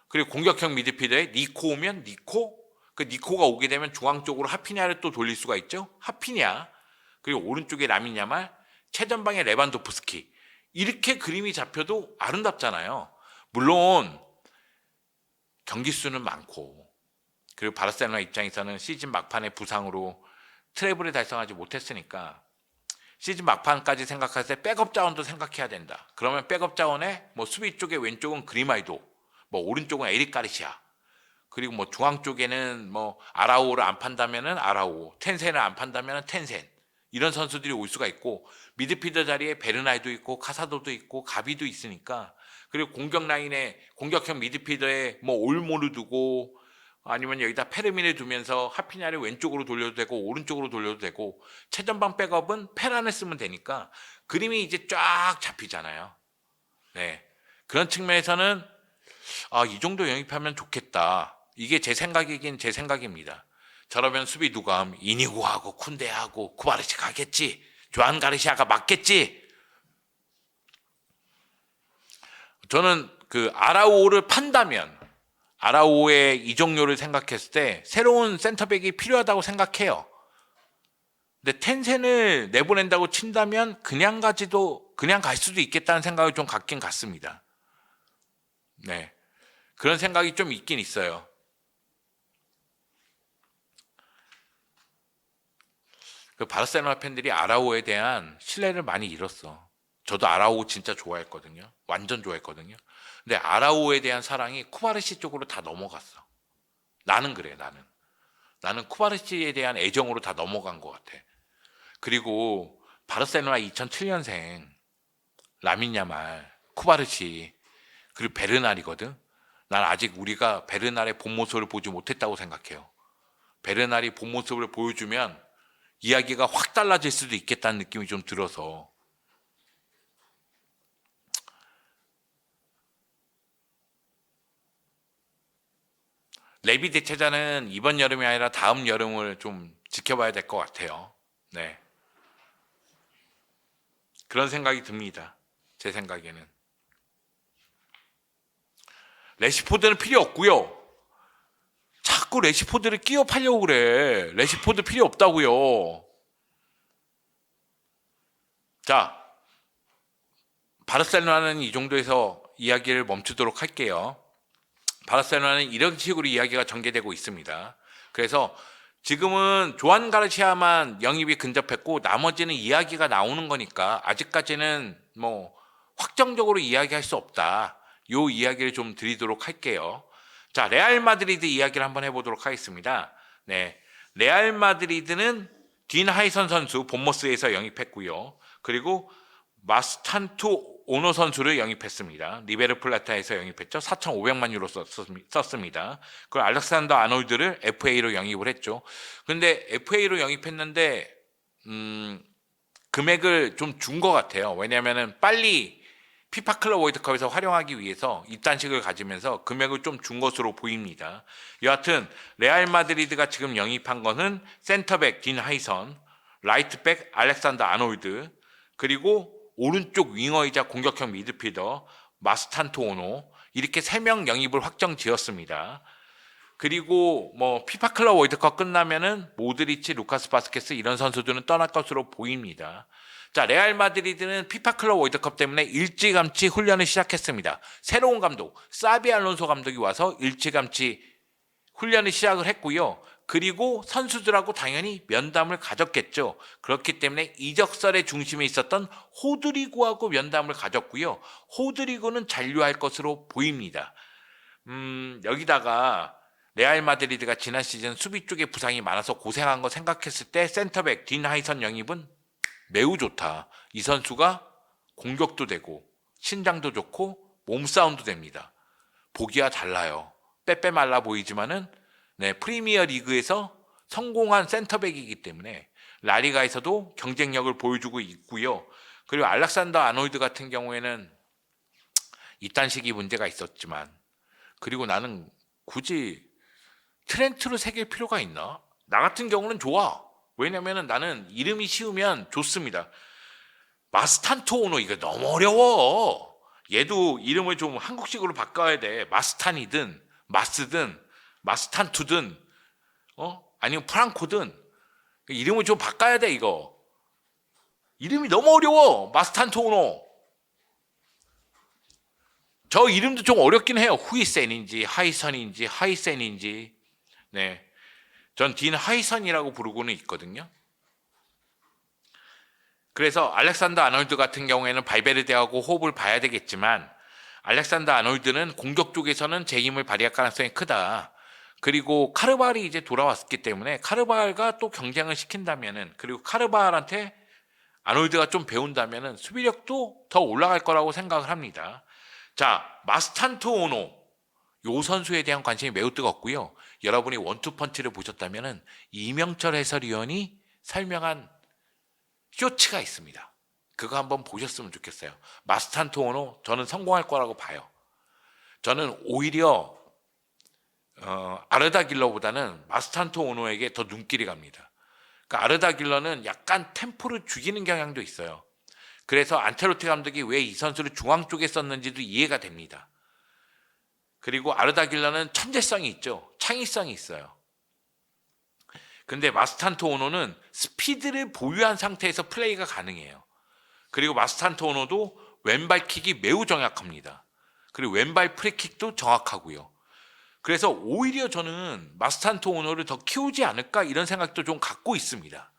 그리고 공격형 미드필더에 니코 오면 니코, 그 니코가 오게 되면 중앙 쪽으로 하피냐를 또 돌릴 수가 있죠. 하피냐, 그리고 오른쪽에 라민 야말, 최전방에 레반도프스키. 이렇게 그림이 잡혀도 아름답잖아요. 물론 경기 수는 많고, 그리고 바르셀로나 입장에서는 시즌 막판에 부상으로 트래블을 달성하지 못했으니까 시즌 막판까지 생각할 때 백업 자원도 생각해야 된다. 그러면 백업 자원에 수비 쪽에 왼쪽은 그리마이도, 오른쪽은 에릭 가르시아, 그리고 중앙 쪽에는 아라오를 안 판다면은 아라오, 텐센을 안 판다면은 텐센, 이런 선수들이 올 수가 있고, 미드필더 자리에 베르나이도 있고 카사도도 있고 가비도 있으니까, 그리고 공격 라인에 공격형 미드필더에 올모를 두고, 아니면 여기다 페르민을 두면서 하피냐를 왼쪽으로 돌려도 되고 오른쪽으로 돌려도 되고, 최전방 백업은 페란을 쓰면 되니까 그림이 이제 쫙 잡히잖아요. 그런 측면에서는 이 정도 영입하면 좋겠다, 이게 제 생각이긴 제 생각입니다. 저러면 수비 누가 하면 이니고하고 쿤데하고 쿠바르시 가겠지, 조안 가르시아가 맞겠지. 저는 그 아라오를 판다면, 아라오의 이적료를 생각했을 때 새로운 센터백이 필요하다고 생각해요. 근데 텐센을 내보낸다고 친다면 그냥 갈 수도 있겠다는 생각이 좀 갖긴 같습니다. 그런 생각이 좀 있긴 있어요. 그 바르셀로나 팬들이 아라오에 대한 신뢰를 많이 잃었어. 저도 아라오 진짜 좋아했거든요. 완전 좋아했거든요. 근데 아라오에 대한 사랑이 쿠바르시 쪽으로 다 넘어갔어. 나는 그래, 나는 쿠바르시에 대한 애정으로 다 넘어간 것 같아. 그리고 바르셀로나 2007년생 라민 야말, 쿠바르시, 그리고 베르날이거든. 난 아직 우리가 베르날의 본 모습을 보지 못했다고 생각해요. 베르날이 본 모습을 보여주면 이야기가 확 달라질 수도 있겠다는 느낌이 좀 들어서. 레비 대체자는 이번 여름이 아니라 다음 여름을 좀 지켜봐야 될 것 같아요. 그런 생각이 듭니다, 제 생각에는. 레시포드는 필요 없고요. 자꾸 레시포드를 끼워 팔려고 그래. 레시포드 필요 없다고요. 자, 바르셀로나는 이 정도에서 이야기를 멈추도록 할게요. 바르셀로나는 이런 식으로 이야기가 전개되고 있습니다. 그래서 지금은 조한 가르시아만 영입이 근접했고 나머지는 이야기가 나오는 거니까 아직까지는 뭐 확정적으로 이야기할 수 없다. 요 이야기를 좀 드리도록 할게요. 자, 레알 마드리드 이야기를 한번 해보도록 하겠습니다. 네, 레알 마드리드는 딘 하이선 선수 본머스에서 영입했고요. 그리고 마스탄투 오노 선수를 영입했습니다. 리베르 플라타에서 영입했죠. 4,500만 유로 썼습니다. 그리고 알렉산더 아놀드를 FA로 영입을 했죠. 근데 FA로 영입했는데 금액을 좀 준 것 같아요. 왜냐하면 빨리 피파 클럽 월드컵에서 활용하기 위해서 입단식을 가지면서 금액을 좀 준 것으로 보입니다. 여하튼 레알 마드리드가 지금 영입한 거는 센터백 딘 하이선, 라이트백 알렉산더 아놀드, 그리고 오른쪽 윙어이자 공격형 미드필더 마스탄토 오노, 이렇게 3명 영입을 확정 지었습니다. 그리고 뭐 피파 클럽 월드컵 끝나면은 모드리치, 루카스 바스케스 이런 선수들은 떠날 것으로 보입니다. 자, 레알 마드리드는 피파 클럽 월드컵 때문에 일찌감치 훈련을 시작했습니다. 새로운 감독 사비 알론소 감독이 와서 일찌감치 훈련을 시작을 했고요. 그리고 선수들하고 당연히 면담을 가졌겠죠. 그렇기 때문에 이적설의 중심에 있었던 호드리고하고 면담을 가졌고요. 호드리고는 잔류할 것으로 보입니다. 여기다가 레알 마드리드가 지난 시즌 수비 쪽에 부상이 많아서 고생한 거 생각했을 때 센터백 딘 하이선 영입은 매우 좋다. 이 선수가 공격도 되고 신장도 좋고 몸싸움도 됩니다. 보기와 달라요. 빼빼 말라 보이지만은 프리미어 리그에서 성공한 센터백이기 때문에 라리가에서도 경쟁력을 보여주고 있고요. 그리고 알렉산더 아놀드 같은 경우에는 입단식이 문제가 있었지만, 그리고 나는 굳이 트렌트로 새길 필요가 있나? 나 같은 경우는 좋아. 왜냐면은 나는 이름이 쉬우면 좋습니다. 마스탄토 오노 이거 너무 어려워. 얘도 이름을 좀 한국식으로 바꿔야 돼. 마스탄이든 마스든 마스탄투든 아니면 프랑코든 이름을 좀 바꿔야 돼. 이거 이름이 너무 어려워. 마스탄토 오노. 저 이름도 좀 어렵긴 해요. 후이센인지 하이선인지 하이센인지. 네, 전 딘 하이선이라고 부르고는 있거든요. 그래서 알렉산더 아놀드 같은 경우에는 발베르데하고 호흡을 봐야 되겠지만, 알렉산더 아놀드는 공격 쪽에서는 제 힘을 발휘할 가능성이 크다. 그리고 카르발이 이제 돌아왔기 때문에 카르발과 또 경쟁을 시킨다면은, 그리고 카르발한테 아놀드가 좀 배운다면은 수비력도 더 올라갈 거라고 생각을 합니다. 자, 마스탄토 오노 요 선수에 대한 관심이 매우 뜨겁고요. 여러분이 원투펀치를 보셨다면은 이명철 해설위원이 설명한 쇼츠가 있습니다. 그거 한번 보셨으면 좋겠어요. 마스탄토 오노 저는 성공할 거라고 봐요. 저는 오히려 아르다 길러보다는 마스탄토 오노에게 더 눈길이 갑니다. 그러니까 아르다 길러는 약간 템포를 죽이는 경향도 있어요. 그래서 안첼로티 감독이 왜 이 선수를 중앙 쪽에 썼는지도 이해가 됩니다. 그리고 아르다 길러는 천재성이 있죠. 창의성이 있어요. 근데 마스탄토 오노는 스피드를 보유한 상태에서 플레이가 가능해요. 그리고 마스탄토 오노도 왼발킥이 매우 정확합니다. 그리고 왼발 프리킥도 정확하고요. 그래서 오히려 저는 마스탄토 오노를 더 키우지 않을까 이런 생각도 좀 갖고 있습니다.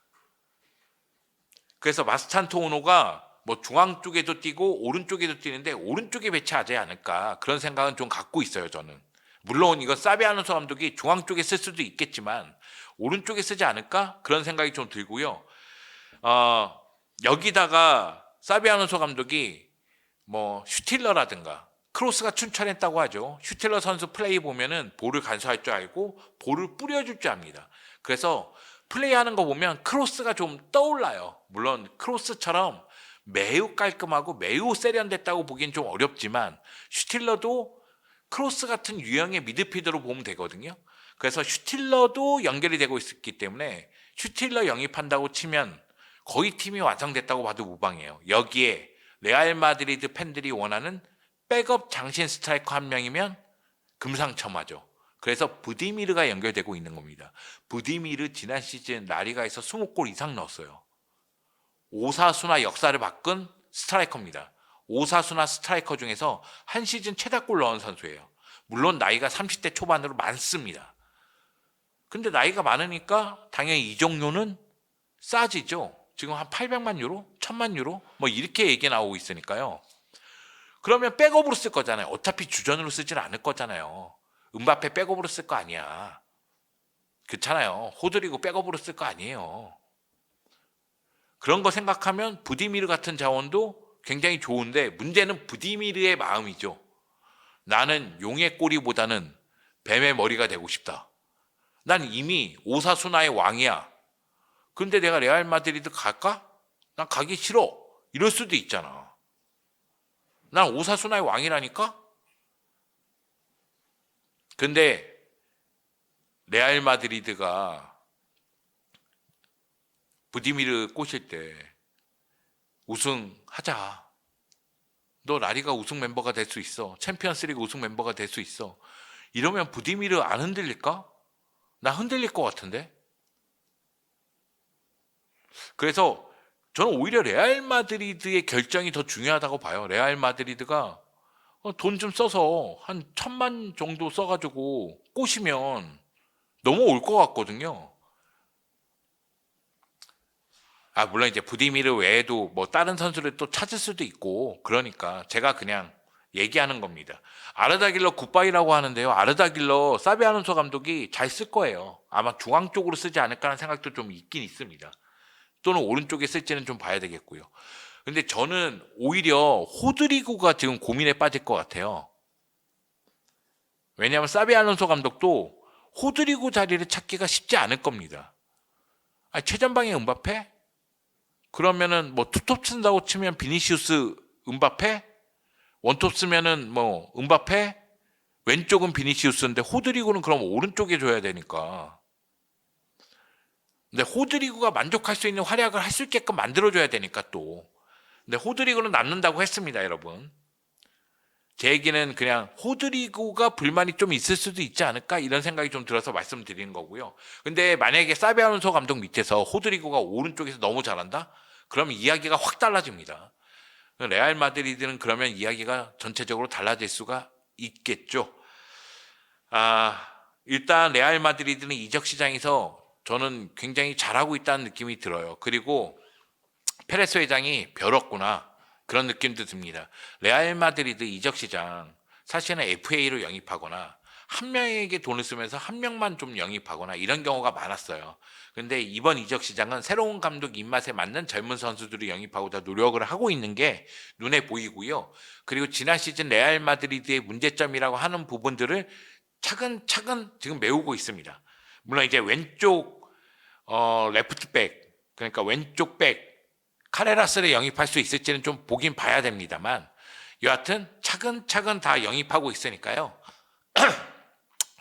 그래서 마스탄토 오노가 뭐 중앙 쪽에도 뛰고 오른쪽에도 뛰는데 오른쪽에 배치하지 않을까 그런 생각은 좀 갖고 있어요. 저는 물론 이건 사비 알론소 감독이 중앙 쪽에 쓸 수도 있겠지만 오른쪽에 쓰지 않을까 그런 생각이 좀 들고요. 여기다가 사비 알론소 감독이 뭐 슈틸러라든가 크로스가 춘천했다고 하죠. 슈틸러 선수 플레이 보면은 볼을 간수할 줄 알고 볼을 뿌려줄 줄 압니다. 그래서 플레이하는 거 보면 크로스가 좀 떠올라요. 물론 크로스처럼 매우 깔끔하고 매우 세련됐다고 보기엔 좀 어렵지만 슈틸러도 크로스 같은 유형의 미드필더로 보면 되거든요. 그래서 슈틸러도 연결이 되고 있기 때문에 슈틸러 영입한다고 치면 거의 팀이 완성됐다고 봐도 무방해요. 여기에 레알 마드리드 팬들이 원하는 백업 장신 스트라이커 한 명이면 금상첨화죠. 그래서 부디미르가 연결되고 있는 겁니다. 부디미르 지난 시즌 라리가에서 20골 이상 넣었어요. 오사수나 역사를 바꾼 스트라이커입니다. 오사수나 스트라이커 중에서 한 시즌 최다골 넣은 선수예요. 물론 나이가 30대 초반으로 많습니다. 근데 나이가 많으니까 당연히 이적료는 싸지죠. 지금 한 800만 유로, 1000만 유로 뭐 이렇게 얘기 나오고 있으니까요. 그러면 백업으로 쓸 거잖아요. 어차피 주전으로 쓰질 않을 거잖아요. 음바페 백업으로 쓸 거 아니야. 그렇잖아요. 호드리고 백업으로 쓸 거 아니에요. 그런 거 생각하면 부디미르 같은 자원도 굉장히 좋은데 문제는 부디미르의 마음이죠. 나는 용의 꼬리보다는 뱀의 머리가 되고 싶다. 난 이미 오사수나의 왕이야. 근데 내가 레알 마드리드 갈까? 난 가기 싫어. 이럴 수도 있잖아. 난 오사수나의 왕이라니까? 근데 레알 마드리드가 부디미르 꼬실 때 우승하자. 너 라리가 우승 멤버가 될 수 있어. 챔피언스리그 우승 멤버가 될 수 있어. 이러면 부디미르 안 흔들릴까? 나 흔들릴 것 같은데? 그래서 저는 오히려 레알 마드리드의 결정이 더 중요하다고 봐요. 레알 마드리드가 돈 좀 써서 한 1000만 정도 써가지고 꼬시면 넘어올 것 같거든요. 물론 이제 부디미르 외에도 뭐 다른 선수를 또 찾을 수도 있고 그러니까 제가 그냥 얘기하는 겁니다. 아르다길러 굿바이라고 하는데요. 아르다길러 사비 알론소 감독이 잘 쓸 거예요. 아마 중앙 쪽으로 쓰지 않을까 하는 생각도 좀 있긴 있습니다. 또는 오른쪽에 쓸지는 좀 봐야 되겠고요. 근데 저는 오히려 호드리고가 지금 고민에 빠질 것 같아요. 왜냐하면 사비 알론소 감독도 호드리고 자리를 찾기가 쉽지 않을 겁니다. 최전방에 음바페? 그러면은 뭐 투톱 쓴다고 치면 비니시우스 음바페? 원톱 쓰면은 뭐 음바페? 왼쪽은 비니시우스인데 호드리고는 그럼 오른쪽에 줘야 되니까. 근데 호드리고가 만족할 수 있는 활약을 할 수 있게끔 만들어줘야 되니까 또. 근데 호드리고는 남는다고 했습니다, 여러분. 제 얘기는 그냥 호드리고가 불만이 좀 있을 수도 있지 않을까 이런 생각이 좀 들어서 말씀드리는 거고요. 근데 만약에 사비 알론소 감독 밑에서 호드리고가 오른쪽에서 너무 잘한다? 그러면 이야기가 확 달라집니다. 레알 마드리드는 그러면 이야기가 전체적으로 달라질 수가 있겠죠. 일단 레알 마드리드는 이적 시장에서 저는 굉장히 잘하고 있다는 느낌이 들어요. 그리고 페레스 회장이 별없구나 그런 느낌도 듭니다. 레알 마드리드 이적 시장 사실은 FA로 영입하거나 한 명에게 돈을 쓰면서 한 명만 좀 영입하거나 이런 경우가 많았어요. 근데 이번 이적 시장은 새로운 감독 입맛에 맞는 젊은 선수들을 영입하고자 노력을 하고 있는 게 눈에 보이고요. 그리고 지난 시즌 레알 마드리드의 문제점이라고 하는 부분들을 차근차근 지금 메우고 있습니다. 물론 이제 왼쪽 레프트 백 그러니까 왼쪽 백 카레라스를 영입할 수 있을지는 좀 보긴 봐야 됩니다만 여하튼 차근차근 다 영입하고 있으니까요.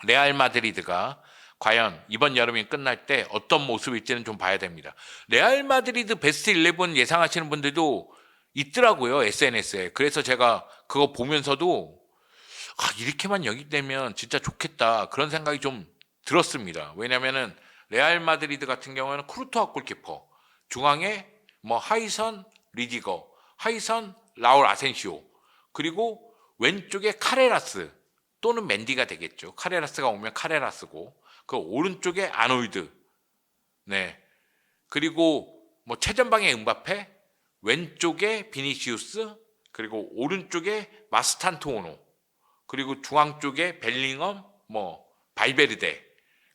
레알 마드리드가 과연 이번 여름이 끝날 때 어떤 모습일지는 좀 봐야 됩니다. 레알 마드리드 베스트 11 예상하시는 분들도 있더라고요, SNS에. 그래서 제가 그거 보면서도 이렇게만 영입되면 진짜 좋겠다 그런 생각이 좀 들었습니다. 왜냐면은 레알 마드리드 같은 경우는 쿠르토아 골키퍼, 중앙에 뭐 하이선 리디거, 하이선 라울 아센시오, 그리고 왼쪽에 카레라스 또는 맨디가 되겠죠. 카레라스가 오면 카레라스고, 그 오른쪽에 아놀드, 네, 그리고 뭐 최전방에 음바페, 왼쪽에 비니시우스, 그리고 오른쪽에 마스탄토오노, 그리고 중앙 쪽에 벨링엄, 뭐 발베르데,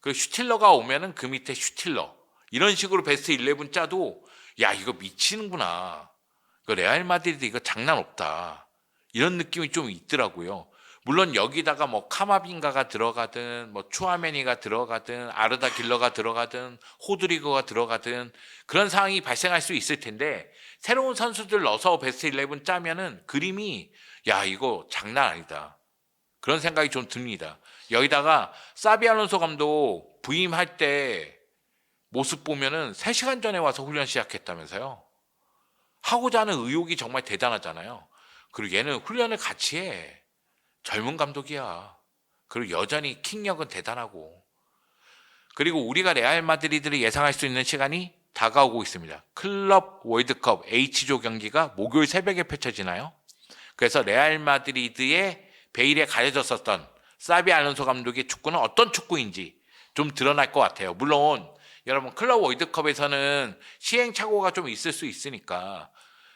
그 슈틸러가 오면은 그 밑에 슈틸러, 이런 식으로 베스트 11 짜도 야 이거 미치는구나, 이거 레알 마드리드 이거 장난 없다 이런 느낌이 좀 있더라고요. 물론 여기다가 뭐 카마빈가가 들어가든 뭐 추아메니가 들어가든 아르다 길러가 들어가든 호드리거가 들어가든 그런 상황이 발생할 수 있을 텐데 새로운 선수들 넣어서 베스트 11 짜면은 그림이 야 이거 장난 아니다 그런 생각이 좀 듭니다. 여기다가 사비 알론소 감독 부임할 때 모습 보면은 3시간 전에 와서 훈련 시작했다면서요. 하고자 하는 의욕이 정말 대단하잖아요. 그리고 얘는 훈련을 같이 해. 젊은 감독이야. 그리고 여전히 킥력은 대단하고. 그리고 우리가 레알 마드리드를 예상할 수 있는 시간이 다가오고 있습니다. 클럽 월드컵 H조 경기가 목요일 새벽에 펼쳐지나요? 그래서 레알 마드리드의 베일에 가려졌었던 사비 알론소 감독의 축구는 어떤 축구인지 좀 드러날 것 같아요. 물론 여러분 클럽 월드컵에서는 시행착오가 좀 있을 수 있으니까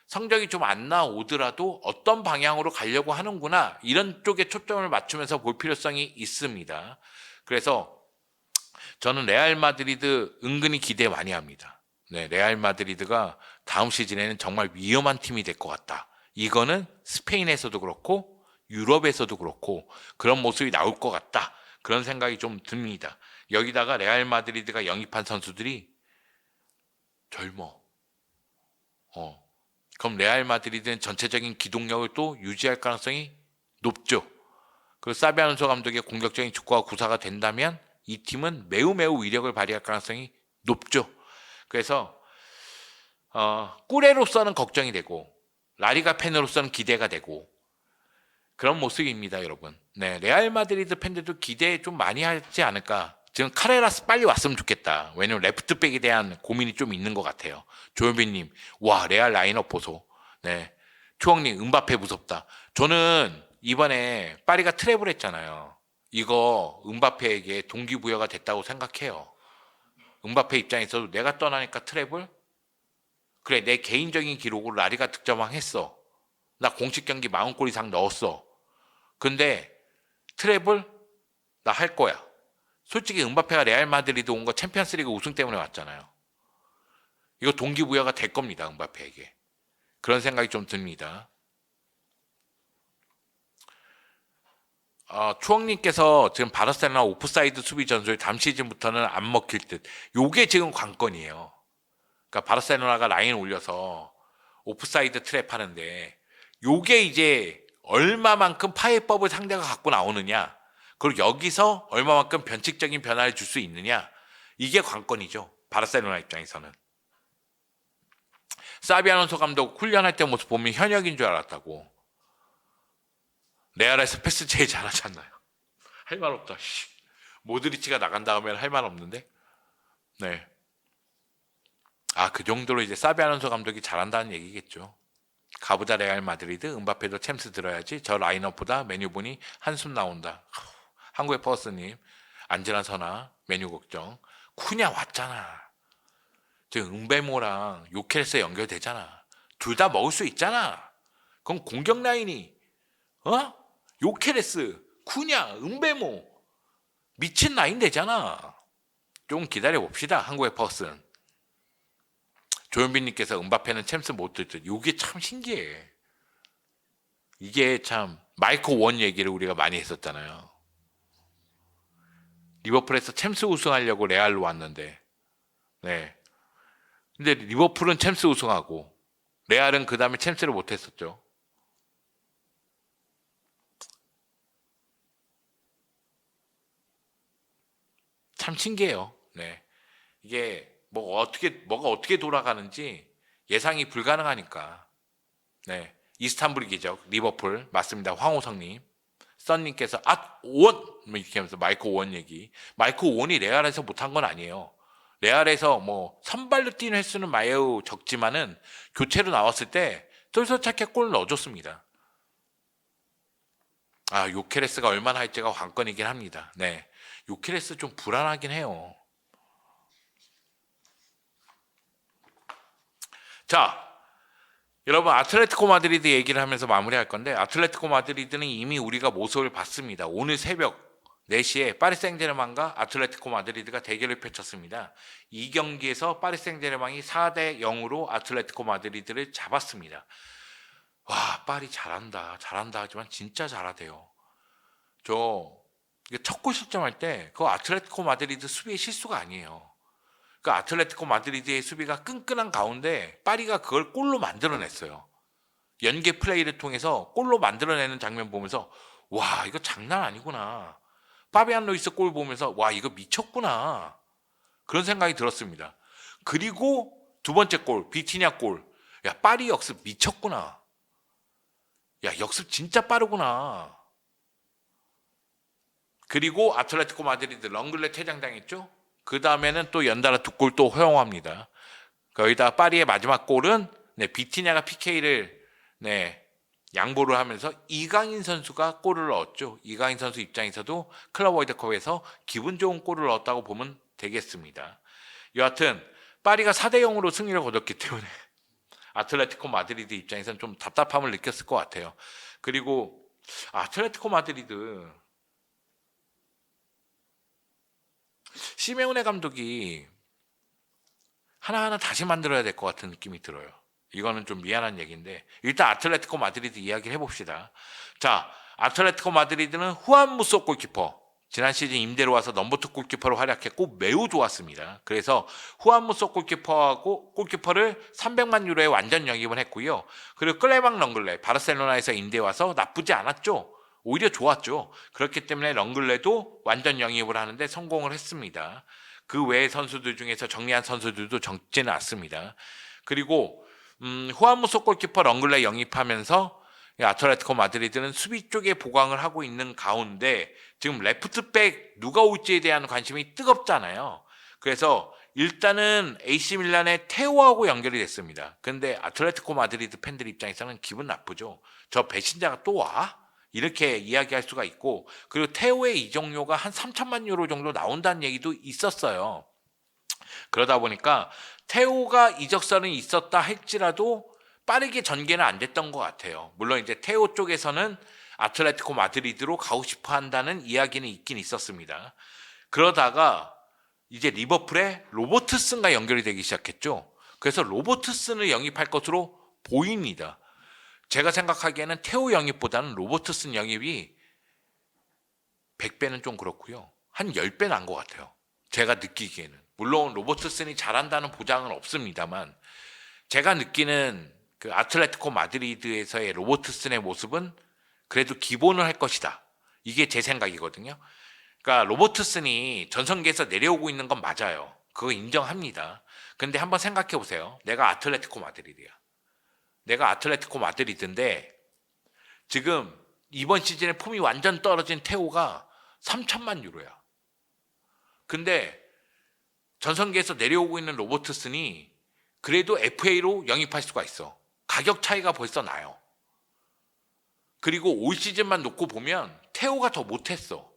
성적이 좀 안 나오더라도 어떤 방향으로 가려고 하는구나 이런 쪽에 초점을 맞추면서 볼 필요성이 있습니다. 그래서 저는 레알 마드리드 은근히 기대 많이 합니다. 네, 레알 마드리드가 다음 시즌에는 정말 위험한 팀이 될 것 같다. 이거는 스페인에서도 그렇고 유럽에서도 그렇고 그런 모습이 나올 것 같다. 그런 생각이 좀 듭니다. 여기다가 레알 마드리드가 영입한 선수들이 젊어. 그럼 레알 마드리드는 전체적인 기동력을 또 유지할 가능성이 높죠. 그리고 사비 알론소 감독의 공격적인 축구가 구사가 된다면 이 팀은 매우 위력을 발휘할 가능성이 높죠. 그래서 꾸레로서는 걱정이 되고 라리가 팬으로서는 기대가 되고 그런 모습입니다, 여러분. 네, 레알 마드리드 팬들도 기대 좀 많이 하지 않을까. 지금 카레라스 빨리 왔으면 좋겠다. 왜냐면 레프트백에 대한 고민이 좀 있는 것 같아요. 조현빈님, 와 레알 라인업 보소. 네, 추억님, 음바페 무섭다. 저는 이번에 파리가 트래블 했잖아요. 이거 음바페에게 동기부여가 됐다고 생각해요. 음바페 입장에서도 내가 떠나니까 트래블? 그래, 내 개인적인 기록으로 라리가 득점왕 했어. 나 공식 경기 40골 이상 넣었어. 근데 트래블? 나 할 거야. 솔직히 음바페가 레알 마드리드 온 거 챔피언스리그 우승 때문에 왔잖아요. 이거 동기부여가 될 겁니다, 음바페에게. 그런 생각이 좀 듭니다. 추억님께서 지금 바르셀로나 오프사이드 수비 전술 다음 시즌부터는 안 먹힐 듯. 요게 지금 관건이에요. 그러니까 바르셀로나가 라인 올려서 오프사이드 트랩 하는데 요게 이제 얼마만큼 파해법을 상대가 갖고 나오느냐, 그리고 여기서 얼마만큼 변칙적인 변화를 줄 수 있느냐, 이게 관건이죠. 바르셀로나 입장에서는. 사비 알론소 감독 훈련할 때 모습 보면 현역인 줄 알았다고. 레알에서 패스 제일 잘하지 않나요? 할 말 없다. 모드리치가 나간 다음에는 할 말 없는데. 네. 그 정도로 이제 사비 알론소 감독이 잘한다는 얘기겠죠. 가보자 레알 마드리드, 음바페도 챔스 들어야지. 저 라인업보다 메뉴 보니 한숨 나온다. 한국의 퍼스님, 안전한 선화, 메뉴 걱정. 쿠냐 왔잖아. 지금 은베모랑 요켈스 연결되잖아. 둘 다 먹을 수 있잖아. 그럼 공격 라인이 요케레스, 쿠냐, 은베모 미친 라인 되잖아. 좀 기다려 봅시다. 한국의 퍼스는. 조현빈님께서 음바페는 챔스 못 들 듯. 이게 참 신기해. 이게 참 마이클 원 얘기를 우리가 많이 했었잖아요. 리버풀에서 챔스 우승하려고 레알로 왔는데, 네. 근데 리버풀은 챔스 우승하고 레알은 그 다음에 챔스를 못했었죠. 참 신기해요. 네. 이게 뭐가 어떻게 돌아가는지 예상이 불가능하니까. 네. 이스탄불 기적, 리버풀 맞습니다. 황호성님, 썬님께서 오원 이렇게 하면서 마이클 오원 얘기. 마이클 오원이 레알에서 못한 건 아니에요. 레알에서 뭐 선발로 뛰는 횟수는 매우 적지만은 교체로 나왔을 때 똘똘차게 골을 넣어줬습니다. 요케레스가 얼마나 할지가 관건이긴 합니다. 네. 요케레스 좀 불안하긴 해요. 자, 여러분 아틀레티코 마드리드 얘기를 하면서 마무리할 건데, 아틀레티코 마드리드는 이미 우리가 모습을 봤습니다. 오늘 새벽 4시에 파리 생제르맹과 아틀레티코 마드리드가 대결을 펼쳤습니다. 이 경기에서 파리 생제르맹이 4대 0으로 아틀레티코 마드리드를 잡았습니다. 와, 파리 잘한다 하지만 진짜 잘하대요. 첫 골 실점할 때 그거 아틀레티코 마드리드 수비의 실수가 아니에요. 그 아틀레티코 마드리드의 수비가 끈끈한 가운데 파리가 그걸 골로 만들어냈어요. 연계 플레이를 통해서 골로 만들어내는 장면 보면서 와, 이거 장난 아니구나. 파비안 루이스 골 보면서 와, 이거 미쳤구나. 그런 생각이 들었습니다. 그리고 두 번째 골, 비티냐 골. 야, 파리 역습 미쳤구나. 야, 역습 진짜 빠르구나. 그리고 아틀레티코 마드리드 렁글레 퇴장당했죠. 그 다음에는 또 연달아 두 골 또 허용합니다. 거기다 파리의 마지막 골은 비티냐가 PK를 양보를 하면서 이강인 선수가 골을 넣었죠. 이강인 선수 입장에서도 클럽 월드컵에서 기분 좋은 골을 넣었다고 보면 되겠습니다. 여하튼 파리가 4대0으로 승리를 거뒀기 때문에 아틀레티코 마드리드 입장에서는 좀 답답함을 느꼈을 것 같아요. 그리고 아틀레티코 마드리드 시메오네 감독이 하나하나 다시 만들어야 될 것 같은 느낌이 들어요. 이거는 좀 미안한 얘기인데 일단 아틀레티코 마드리드 이야기를 해봅시다. 자, 아틀레티코 마드리드는 후안 무소 골키퍼 지난 시즌 임대로 와서 넘버2 골키퍼로 활약했고 매우 좋았습니다. 그래서 후안 무소 골키퍼를 300만 유로에 완전 영입을 했고요. 그리고 클레망 렁글레 바르셀로나에서 임대 와서 나쁘지 않았죠. 오히려 좋았죠. 그렇기 때문에 렁글레도 완전 영입을 하는데 성공을 했습니다. 그 외의 선수들 중에서 정리한 선수들도 적지는 않습니다. 그리고 후안 무소 골키퍼 렁글레 영입하면서 아틀레티코 마드리드는 수비 쪽에 보강을 하고 있는 가운데 지금 레프트백 누가 올지에 대한 관심이 뜨겁잖아요. 그래서 일단은 AC 밀란의 테오하고 연결이 됐습니다. 근데 아틀레티코 마드리드 팬들 입장에서는 기분 나쁘죠. 저 배신자가 또 와? 이렇게 이야기할 수가 있고 그리고 테오의 이적료가 한 3천만 유로 정도 나온다는 얘기도 있었어요. 그러다 보니까 테오가 이적설은 있었다 할지라도 빠르게 전개는 안 됐던 것 같아요. 물론 이제 테오 쪽에서는 아틀레티코 마드리드로 가고 싶어 한다는 이야기는 있긴 있었습니다. 그러다가 이제 리버풀의 로버트슨과 연결이 되기 시작했죠. 그래서 로버트슨을 영입할 것으로 보입니다. 제가 생각하기에는 테오 영입보다는 로버트슨 영입이 100배는 좀 그렇고요. 한 10배 난 것 같아요. 제가 느끼기에는. 물론 로버트슨이 잘한다는 보장은 없습니다만 제가 느끼는 그 아틀레티코 마드리드에서의 로버트슨의 모습은 그래도 기본을 할 것이다. 이게 제 생각이거든요. 그러니까 로버트슨이 전성기에서 내려오고 있는 건 맞아요. 그거 인정합니다. 근데 한번 생각해 보세요. 내가 아틀레티코 마드리드야. 내가 아틀레티코 마드리드인데 지금 이번 시즌에 폼이 완전 떨어진 테오가 3천만 유로야. 근데 전성기에서 내려오고 있는 로버트슨이 그래도 FA로 영입할 수가 있어. 가격 차이가 벌써 나요. 그리고 올 시즌만 놓고 보면 테오가 더 못했어.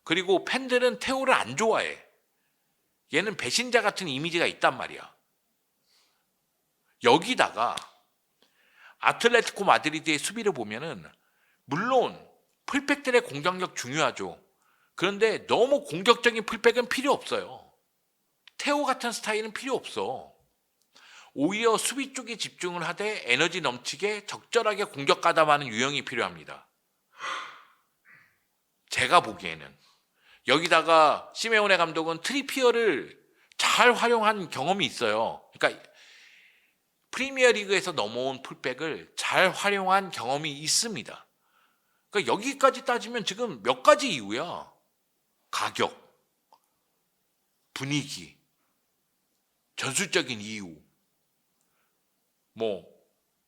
그리고 팬들은 테오를 안 좋아해. 얘는 배신자 같은 이미지가 있단 말이야. 여기다가 아틀레티코 마드리드의 수비를 보면은 물론 풀백들의 공격력 중요하죠. 그런데 너무 공격적인 풀백은 필요 없어요. 테오 같은 스타일은 필요 없어. 오히려 수비 쪽에 집중을 하되 에너지 넘치게 적절하게 공격 가담하는 유형이 필요합니다. 제가 보기에는. 여기다가 시메오네 감독은 트리피어를 잘 활용한 경험이 있어요. 그러니까 프리미어 리그에서 넘어온 풀백을 잘 활용한 경험이 있습니다. 그러니까 여기까지 따지면 지금 몇 가지 이유야. 가격, 분위기, 전술적인 이유,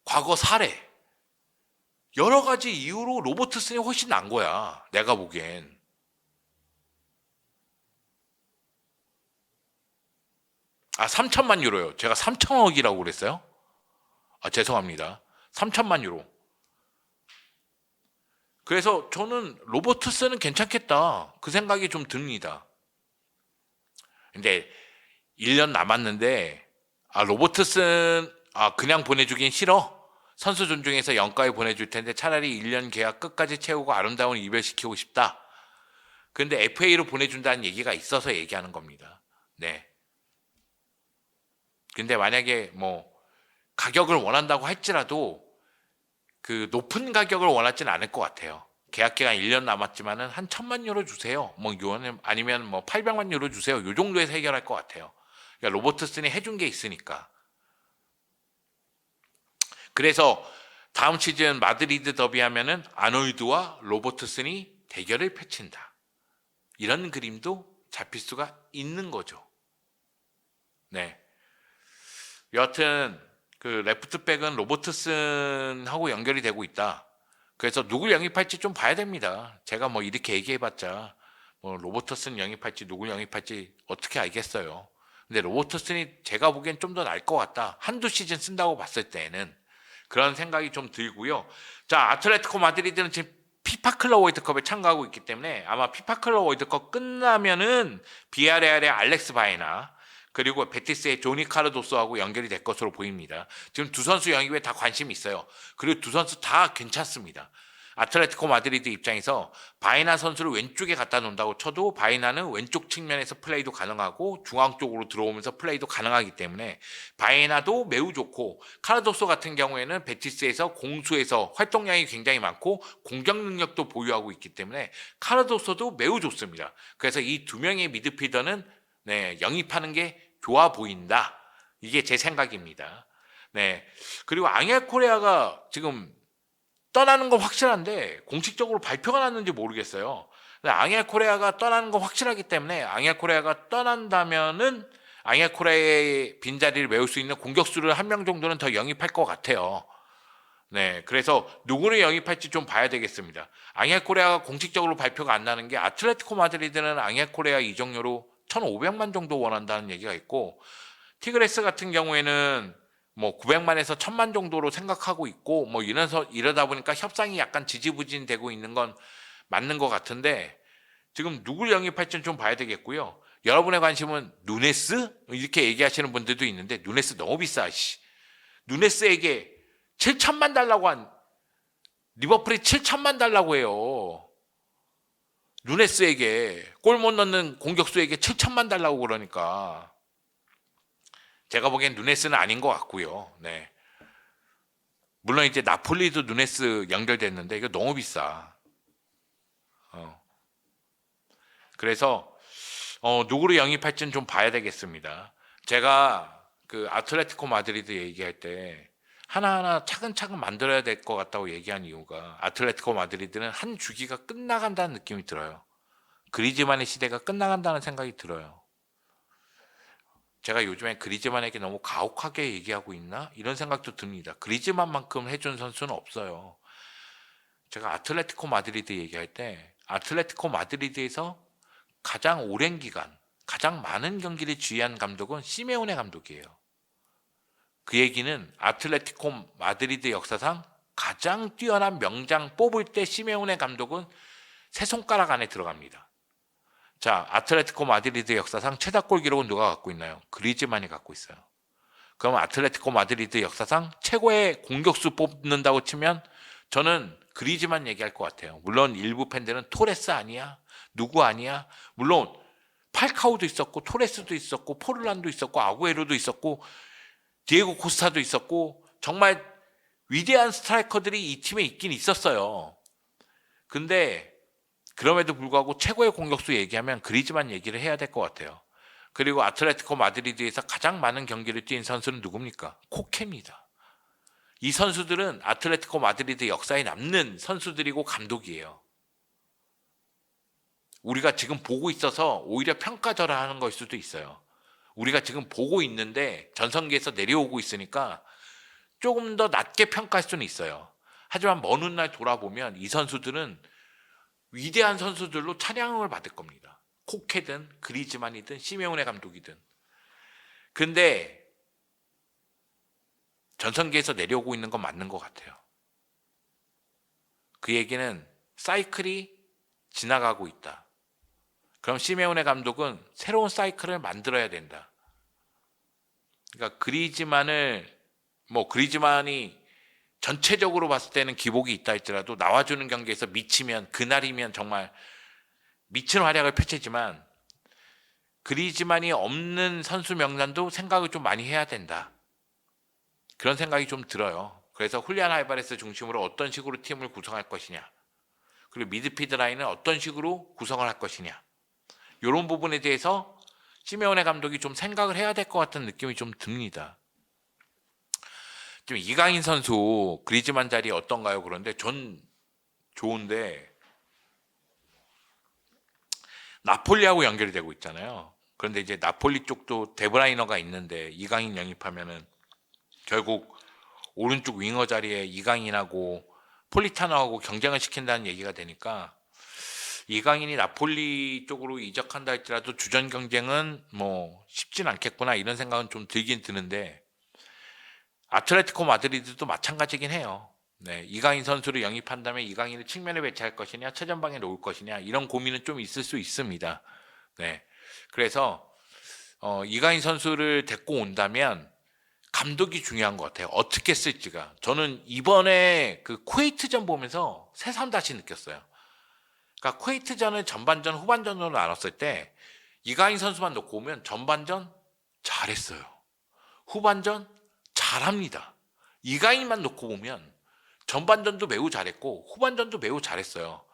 과거 사례 여러 가지 이유로 로버트슨이 훨씬 난 거야. 내가 보기엔. 3천만 유로요. 제가 3천억이라고 그랬어요? 죄송합니다. 3천만 유로. 그래서 저는 로버트슨은 괜찮겠다. 그 생각이 좀 듭니다. 근데 1년 남았는데 로버트슨 그냥 보내주긴 싫어. 선수 존중해서 영가에 보내줄 텐데 차라리 1년 계약 끝까지 채우고 아름다운 이별시키고 싶다. 근데 FA로 보내준다는 얘기가 있어서 얘기하는 겁니다. 네. 근데 만약에 가격을 원한다고 할지라도 그 높은 가격을 원하지는 않을 것 같아요. 계약 기간 1년 남았지만은 한 1,000만 유로 주세요. 아니면 800만 유로 주세요. 요 정도에서 해결할 것 같아요. 그러니까 로버트슨이 해준 게 있으니까. 그래서 다음 시즌 마드리드 더비 하면은 아놀드와 로버트슨이 대결을 펼친다. 이런 그림도 잡힐 수가 있는 거죠. 네. 여하튼 그 레프트백은 로버트슨하고 연결이 되고 있다. 그래서 누굴 영입할지 좀 봐야 됩니다. 제가 이렇게 얘기해봤자 로버트슨 영입할지 누굴 영입할지 어떻게 알겠어요. 근데 로버트슨이 제가 보기엔 좀 더 나을 것 같다. 한두 시즌 쓴다고 봤을 때는. 그런 생각이 좀 들고요. 자, 아틀레티코 마드리드는 지금 피파 클럽 월드컵에 참가하고 있기 때문에 아마 피파 클럽 월드컵 끝나면은 비아레알의 알렉스 바에나 그리고 베티스의 조니 카르도소하고 연결이 될 것으로 보입니다. 지금 두 선수 영입에 다 관심이 있어요. 그리고 두 선수 다 괜찮습니다. 아틀레티코 마드리드 입장에서 바이나 선수를 왼쪽에 갖다 놓는다고 쳐도 바이나는 왼쪽 측면에서 플레이도 가능하고 중앙 쪽으로 들어오면서 플레이도 가능하기 때문에 바이나도 매우 좋고, 카르도소 같은 경우에는 베티스에서 공수에서 활동량이 굉장히 많고 공격 능력도 보유하고 있기 때문에 카르도소도 매우 좋습니다. 그래서 이 두 명의 미드필더는 영입하는 게 좋아 보인다. 이게 제 생각입니다. 네. 그리고 앙헬 코레아가 지금 떠나는 건 확실한데 공식적으로 발표가 났는지 모르겠어요. 앙헬 코레아가 떠나는 건 확실하기 때문에 앙헬 코레아가 떠난다면은 앙헬 코레아의 빈자리를 메울 수 있는 공격수를 한 명 정도는 더 영입할 것 같아요. 네, 그래서 누구를 영입할지 좀 봐야 되겠습니다. 앙헬 코레아가 공식적으로 발표가 안 나는 게 아틀레티코 마드리드는 앙헬 코레아 이적료로 1,500만 정도 원한다는 얘기가 있고, 티그레스 같은 경우에는 뭐 900만에서 1,000만 정도로 생각하고 있고, 뭐 이러다 보니까 협상이 약간 지지부진되고 있는 건 맞는 것 같은데, 지금 누굴 영입할지는 좀 봐야 되겠고요. 여러분의 관심은 누네스? 이렇게 얘기하시는 분들도 있는데, 누네스 너무 비싸. 누네스에게 7천만 달라고 리버풀이 7천만 달라고 해요. 누네스에게, 골 못 넣는 공격수에게 7천만 달라고 그러니까 제가 보기엔 누네스는 아닌 것 같고요. 네. 물론 이제 나폴리도 누네스 연결됐는데 이거 너무 비싸. 그래서 누구를 영입할지는 좀 봐야 되겠습니다. 제가 그 아틀레티코 마드리드 얘기할 때 하나하나 차근차근 만들어야 될 것 같다고 얘기한 이유가, 아틀레티코 마드리드는 한 주기가 끝나간다는 느낌이 들어요. 그리즈만의 시대가 끝나간다는 생각이 들어요. 제가 요즘에 그리즈만에게 너무 가혹하게 얘기하고 있나? 이런 생각도 듭니다. 그리즈만만큼 해준 선수는 없어요. 제가 아틀레티코 마드리드 얘기할 때 아틀레티코 마드리드에서 가장 오랜 기간, 가장 많은 경기를 지휘한 감독은 시메오네 감독이에요. 그 얘기는 아틀레티코 마드리드 역사상 가장 뛰어난 명장 뽑을 때 시메오네 감독은 세 손가락 안에 들어갑니다. 자, 아틀레티코 마드리드 역사상 최다골 기록은 누가 갖고 있나요? 그리즈만이 갖고 있어요. 그럼 아틀레티코 마드리드 역사상 최고의 공격수 뽑는다고 치면 저는 그리즈만 얘기할 것 같아요. 물론 일부 팬들은 토레스 아니야? 누구 아니야? 물론 팔카오도 있었고 토레스도 있었고 포르란도 있었고 아구에로도 있었고 디에고 코스타도 있었고 정말 위대한 스트라이커들이 이 팀에 있긴 있었어요. 근데 그럼에도 불구하고 최고의 공격수 얘기하면 그리즈만 얘기를 해야 될 것 같아요. 그리고 아틀레티코 마드리드에서 가장 많은 경기를 뛴 선수는 누굽니까? 코케입니다. 이 선수들은 아틀레티코 마드리드 역사에 남는 선수들이고 감독이에요. 우리가 지금 보고 있어서 오히려 평가절하하는 걸 수도 있어요. 우리가 지금 보고 있는데 전성기에서 내려오고 있으니까 조금 더 낮게 평가할 수는 있어요. 하지만 먼 훗날 돌아보면 이 선수들은 위대한 선수들로 찬양을 받을 겁니다. 코케든 그리즈만이든 시메오네 감독이든. 근데 전성기에서 내려오고 있는 건 맞는 것 같아요. 그 얘기는 사이클이 지나가고 있다. 그럼 시메오네 감독은 새로운 사이클을 만들어야 된다. 그러니까 그리즈만이 전체적으로 봤을 때는 기복이 있다 할지라도 나와주는 경기에서 미치면, 그날이면 정말 미친 활약을 펼치지만 그리즈만이 없는 선수 명단도 생각을 좀 많이 해야 된다. 그런 생각이 좀 들어요. 그래서 훌리안 알바레스 중심으로 어떤 식으로 팀을 구성할 것이냐, 그리고 미드필드 라인은 어떤 식으로 구성을 할 것이냐, 이런 부분에 대해서 시메오네 감독이 좀 생각을 해야 될 것 같은 느낌이 좀 듭니다. 지금 이강인 선수 그리즈만 자리 어떤가요? 그런데 전 좋은데 나폴리하고 연결이 되고 있잖아요. 그런데 이제 나폴리 쪽도 데브라이너가 있는데 이강인 영입하면은 결국 오른쪽 윙어 자리에 이강인하고 폴리타노하고 경쟁을 시킨다는 얘기가 되니까 이강인이 나폴리 쪽으로 이적한다 할지라도 주전 경쟁은 뭐 쉽진 않겠구나, 이런 생각은 좀 들긴 드는데, 아틀레티코 마드리드도 마찬가지긴 해요. 네, 이강인 선수를 영입한다면 이강인을 측면에 배치할 것이냐, 최전방에 놓을 것이냐 이런 고민은 좀 있을 수 있습니다. 네, 그래서 이강인 선수를 데리고 온다면 감독이 중요한 것 같아요. 어떻게 쓸지가. 저는 이번에 그 쿠웨이트전 보면서 새삼 다시 느꼈어요. 그러니까 쿠웨이트전을 전반전, 후반전으로 나눴을 때 이강인 선수만 놓고 오면 전반전 잘했어요. 후반전 잘합니다. 이강인만 놓고 보면 전반전도 매우 잘했고 후반전도 매우 잘했어요.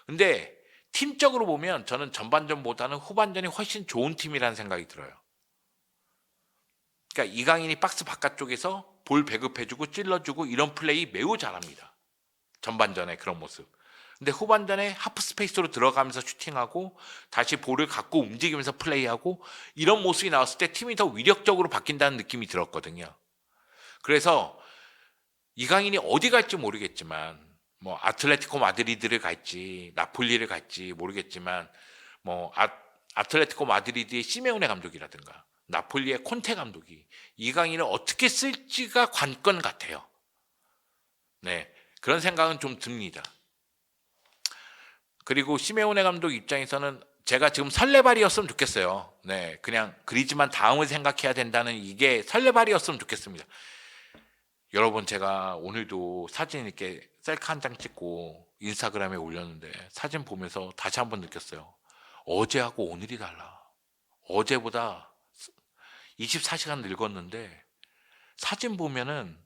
근데 팀적으로 보면 저는 전반전보다는 후반전이 훨씬 좋은 팀이라는 생각이 들어요. 그러니까 이강인이 박스 바깥쪽에서 볼 배급해주고 찔러주고 이런 플레이 매우 잘합니다. 전반전에 그런 모습. 근데 후반전에 하프 스페이스로 들어가면서 슈팅하고 다시 볼을 갖고 움직이면서 플레이하고 이런 모습이 나왔을 때 팀이 더 위력적으로 바뀐다는 느낌이 들었거든요. 그래서 이강인이 어디 갈지 모르겠지만 뭐 아틀레티코 마드리드를 갈지 나폴리를 갈지 모르겠지만 뭐 아틀레티코 마드리드의 시메오네 감독이라든가 나폴리의 콘테 감독이 이강인을 어떻게 쓸지가 관건 같아요. 네, 그런 생각은 좀 듭니다. 그리고 시메오네 감독 입장에서는 제가 지금 설레발이었으면 좋겠어요. 네, 그냥 그리지만 다음을 생각해야 된다는 이게 설레발이었으면 좋겠습니다. 여러분, 제가 오늘도 사진 이렇게 셀카 한 장 찍고 인스타그램에 올렸는데 사진 보면서 다시 한번 느꼈어요. 어제하고 오늘이 달라. 어제보다 24시간 늙었는데 사진 보면은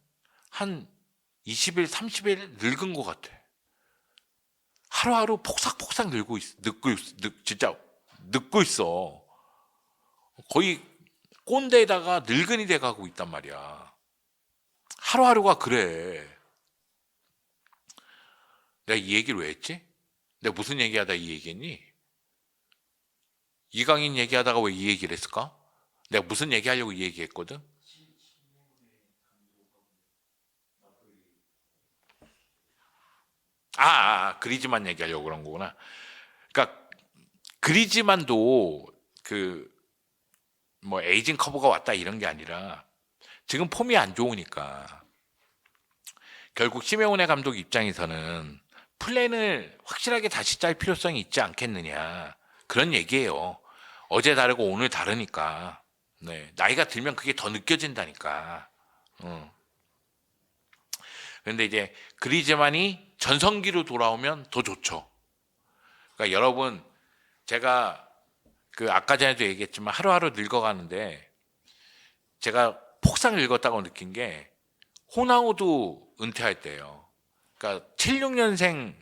한 20일, 30일 늙은 것 같아. 하루하루 폭삭폭삭 진짜 늙고 있어. 거의 꼰대에다가 늙은이 돼가고 있단 말이야. 하루하루가 그래. 내가 이 얘기를 왜 했지? 내가 무슨 얘기하다 이 얘기했니? 이강인 얘기하다가 왜 이 얘기를 했을까? 내가 무슨 얘기하려고 이 얘기했거든? 그리즈만 얘기하려고 그런 거구나. 그러니까 그리즈만도 그 뭐 에이징 커브가 왔다 이런 게 아니라 지금 폼이 안 좋으니까 결국 시메오네 감독 입장에서는 플랜을 확실하게 다시 짤 필요성이 있지 않겠느냐 그런 얘기예요. 어제 다르고 오늘 다르니까. 네, 나이가 들면 그게 더 느껴진다니까. 그런데 이제 그리즈만이 전성기로 돌아오면 더 좋죠. 그러니까 여러분, 제가 그 아까 전에도 얘기했지만 하루하루 늙어가는데 제가 폭삭 늙었다고 느낀 게 호나우두 은퇴할 때예요. 그러니까 76년생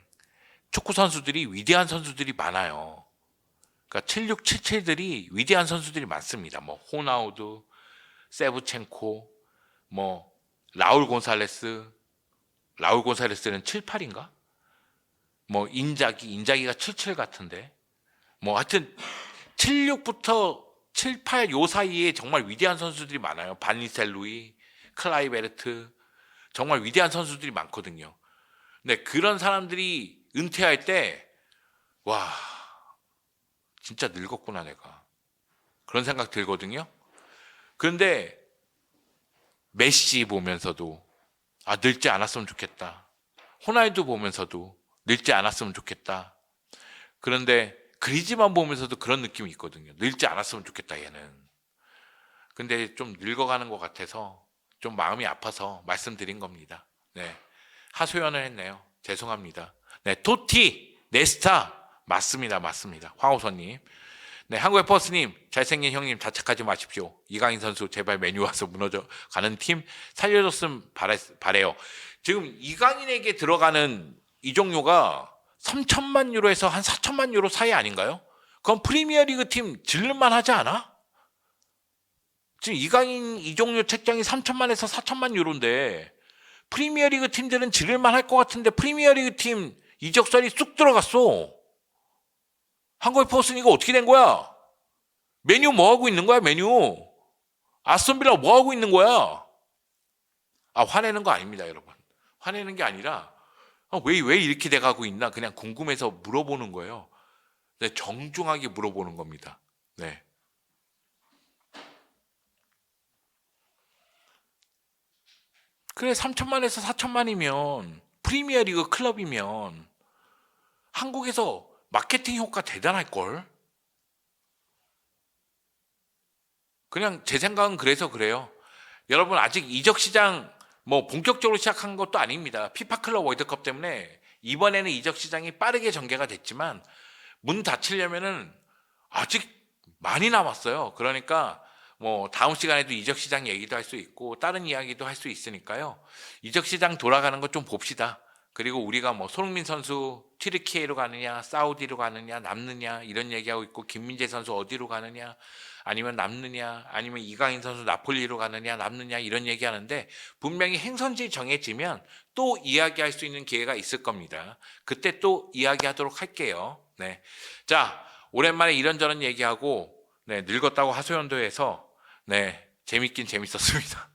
축구 선수들이 위대한 선수들이 많아요. 그러니까 76, 77들이 위대한 선수들이 많습니다. 뭐 호나우두, 세브첸코, 뭐 라울 곤살레스는 78인가? 뭐 인자기가 77 같은데. 뭐 하여튼 76부터 78 요 사이에 정말 위대한 선수들이 많아요. 반니셀루이, 클라이베르트 정말 위대한 선수들이 많거든요. 근데 그런 사람들이 은퇴할 때 와, 진짜 늙었구나 내가. 그런 생각 들거든요. 그런데 메시 보면서도 늙지 않았으면 좋겠다. 호날두 보면서도 늙지 않았으면 좋겠다. 그런데 그리즈만 보면서도 그런 느낌이 있거든요. 늙지 않았으면 좋겠다 얘는. 근데 좀 늙어가는 것 같아서 좀 마음이 아파서 말씀드린 겁니다. 네, 하소연을 했네요. 죄송합니다. 네, 토티, 네스타 맞습니다. 황호선님. 네, 한국의 버스님, 잘생긴 형님 자책하지 마십시오. 이강인 선수 제발 메뉴 와서 무너져 가는 팀 살려줬으면 바래요. 지금 이강인에게 들어가는 이종료가 3천만 유로에서 한 4천만 유로 사이 아닌가요? 그럼 프리미어리그 팀 질르만 하지 않아? 지금 이강인 이종료 책정이 3천만에서 4천만 유로인데 프리미어리그 팀들은 지를만 할 것 같은데 프리미어리그 팀 이적설이 쑥 들어갔어. 한국의 포스는 이거 어떻게 된 거야? 메뉴 뭐 하고 있는 거야? 메뉴 아스톤빌라 뭐 하고 있는 거야? 화내는 거 아닙니다, 여러분. 화내는 게 아니라 왜 이렇게 돼가고 있나 그냥 궁금해서 물어보는 거예요. 네, 정중하게 물어보는 겁니다. 네. 그래 3천만에서 4천만이면 프리미어리그 클럽이면 한국에서 마케팅 효과 대단할걸? 그냥 제 생각은 그래서 그래요. 여러분 아직 이적 시장 뭐 본격적으로 시작한 것도 아닙니다. 피파 클럽 월드컵 때문에 이번에는 이적 시장이 빠르게 전개가 됐지만 문 닫히려면은 아직 많이 남았어요. 그러니까 뭐 다음 시간에도 이적 시장 얘기도 할 수 있고 다른 이야기도 할 수 있으니까요. 이적 시장 돌아가는 것 좀 봅시다. 그리고 우리가 뭐 손흥민 선수 튀르키예로 가느냐, 사우디로 가느냐, 남느냐 이런 얘기하고 있고 김민재 선수 어디로 가느냐, 아니면 남느냐, 아니면 이강인 선수 나폴리로 가느냐, 남느냐 이런 얘기하는데 분명히 행선지 정해지면 또 이야기할 수 있는 기회가 있을 겁니다. 그때 또 이야기하도록 할게요. 네, 자 오랜만에 이런저런 얘기하고 네, 늙었다고 하소연도 해서 네 재밌긴 재밌었습니다.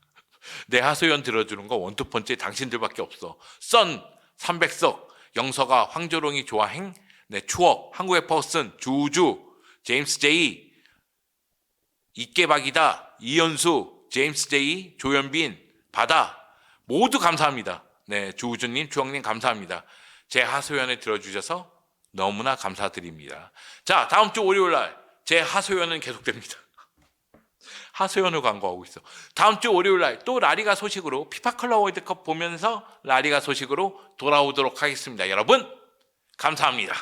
내 하소연 들어주는 거 원투펀치 당신들밖에 없어. 썬 300석 영서가 황조롱이 좋아행 네 추억 한국의 퍼슨 주우주 제임스 제이 이깨박이다 이현수 제임스 제이 조현빈 바다 모두 감사합니다. 네 주우주님 추억님 감사합니다. 제 하소연을 들어주셔서 너무나 감사드립니다. 자 다음 주 월요일날 제 하소연은 계속됩니다. 하소연을 광고하고 있어. 다음 주 월요일날 또 라리가 소식으로 피파클럽 월드컵 보면서 라리가 소식으로 돌아오도록 하겠습니다. 여러분 감사합니다.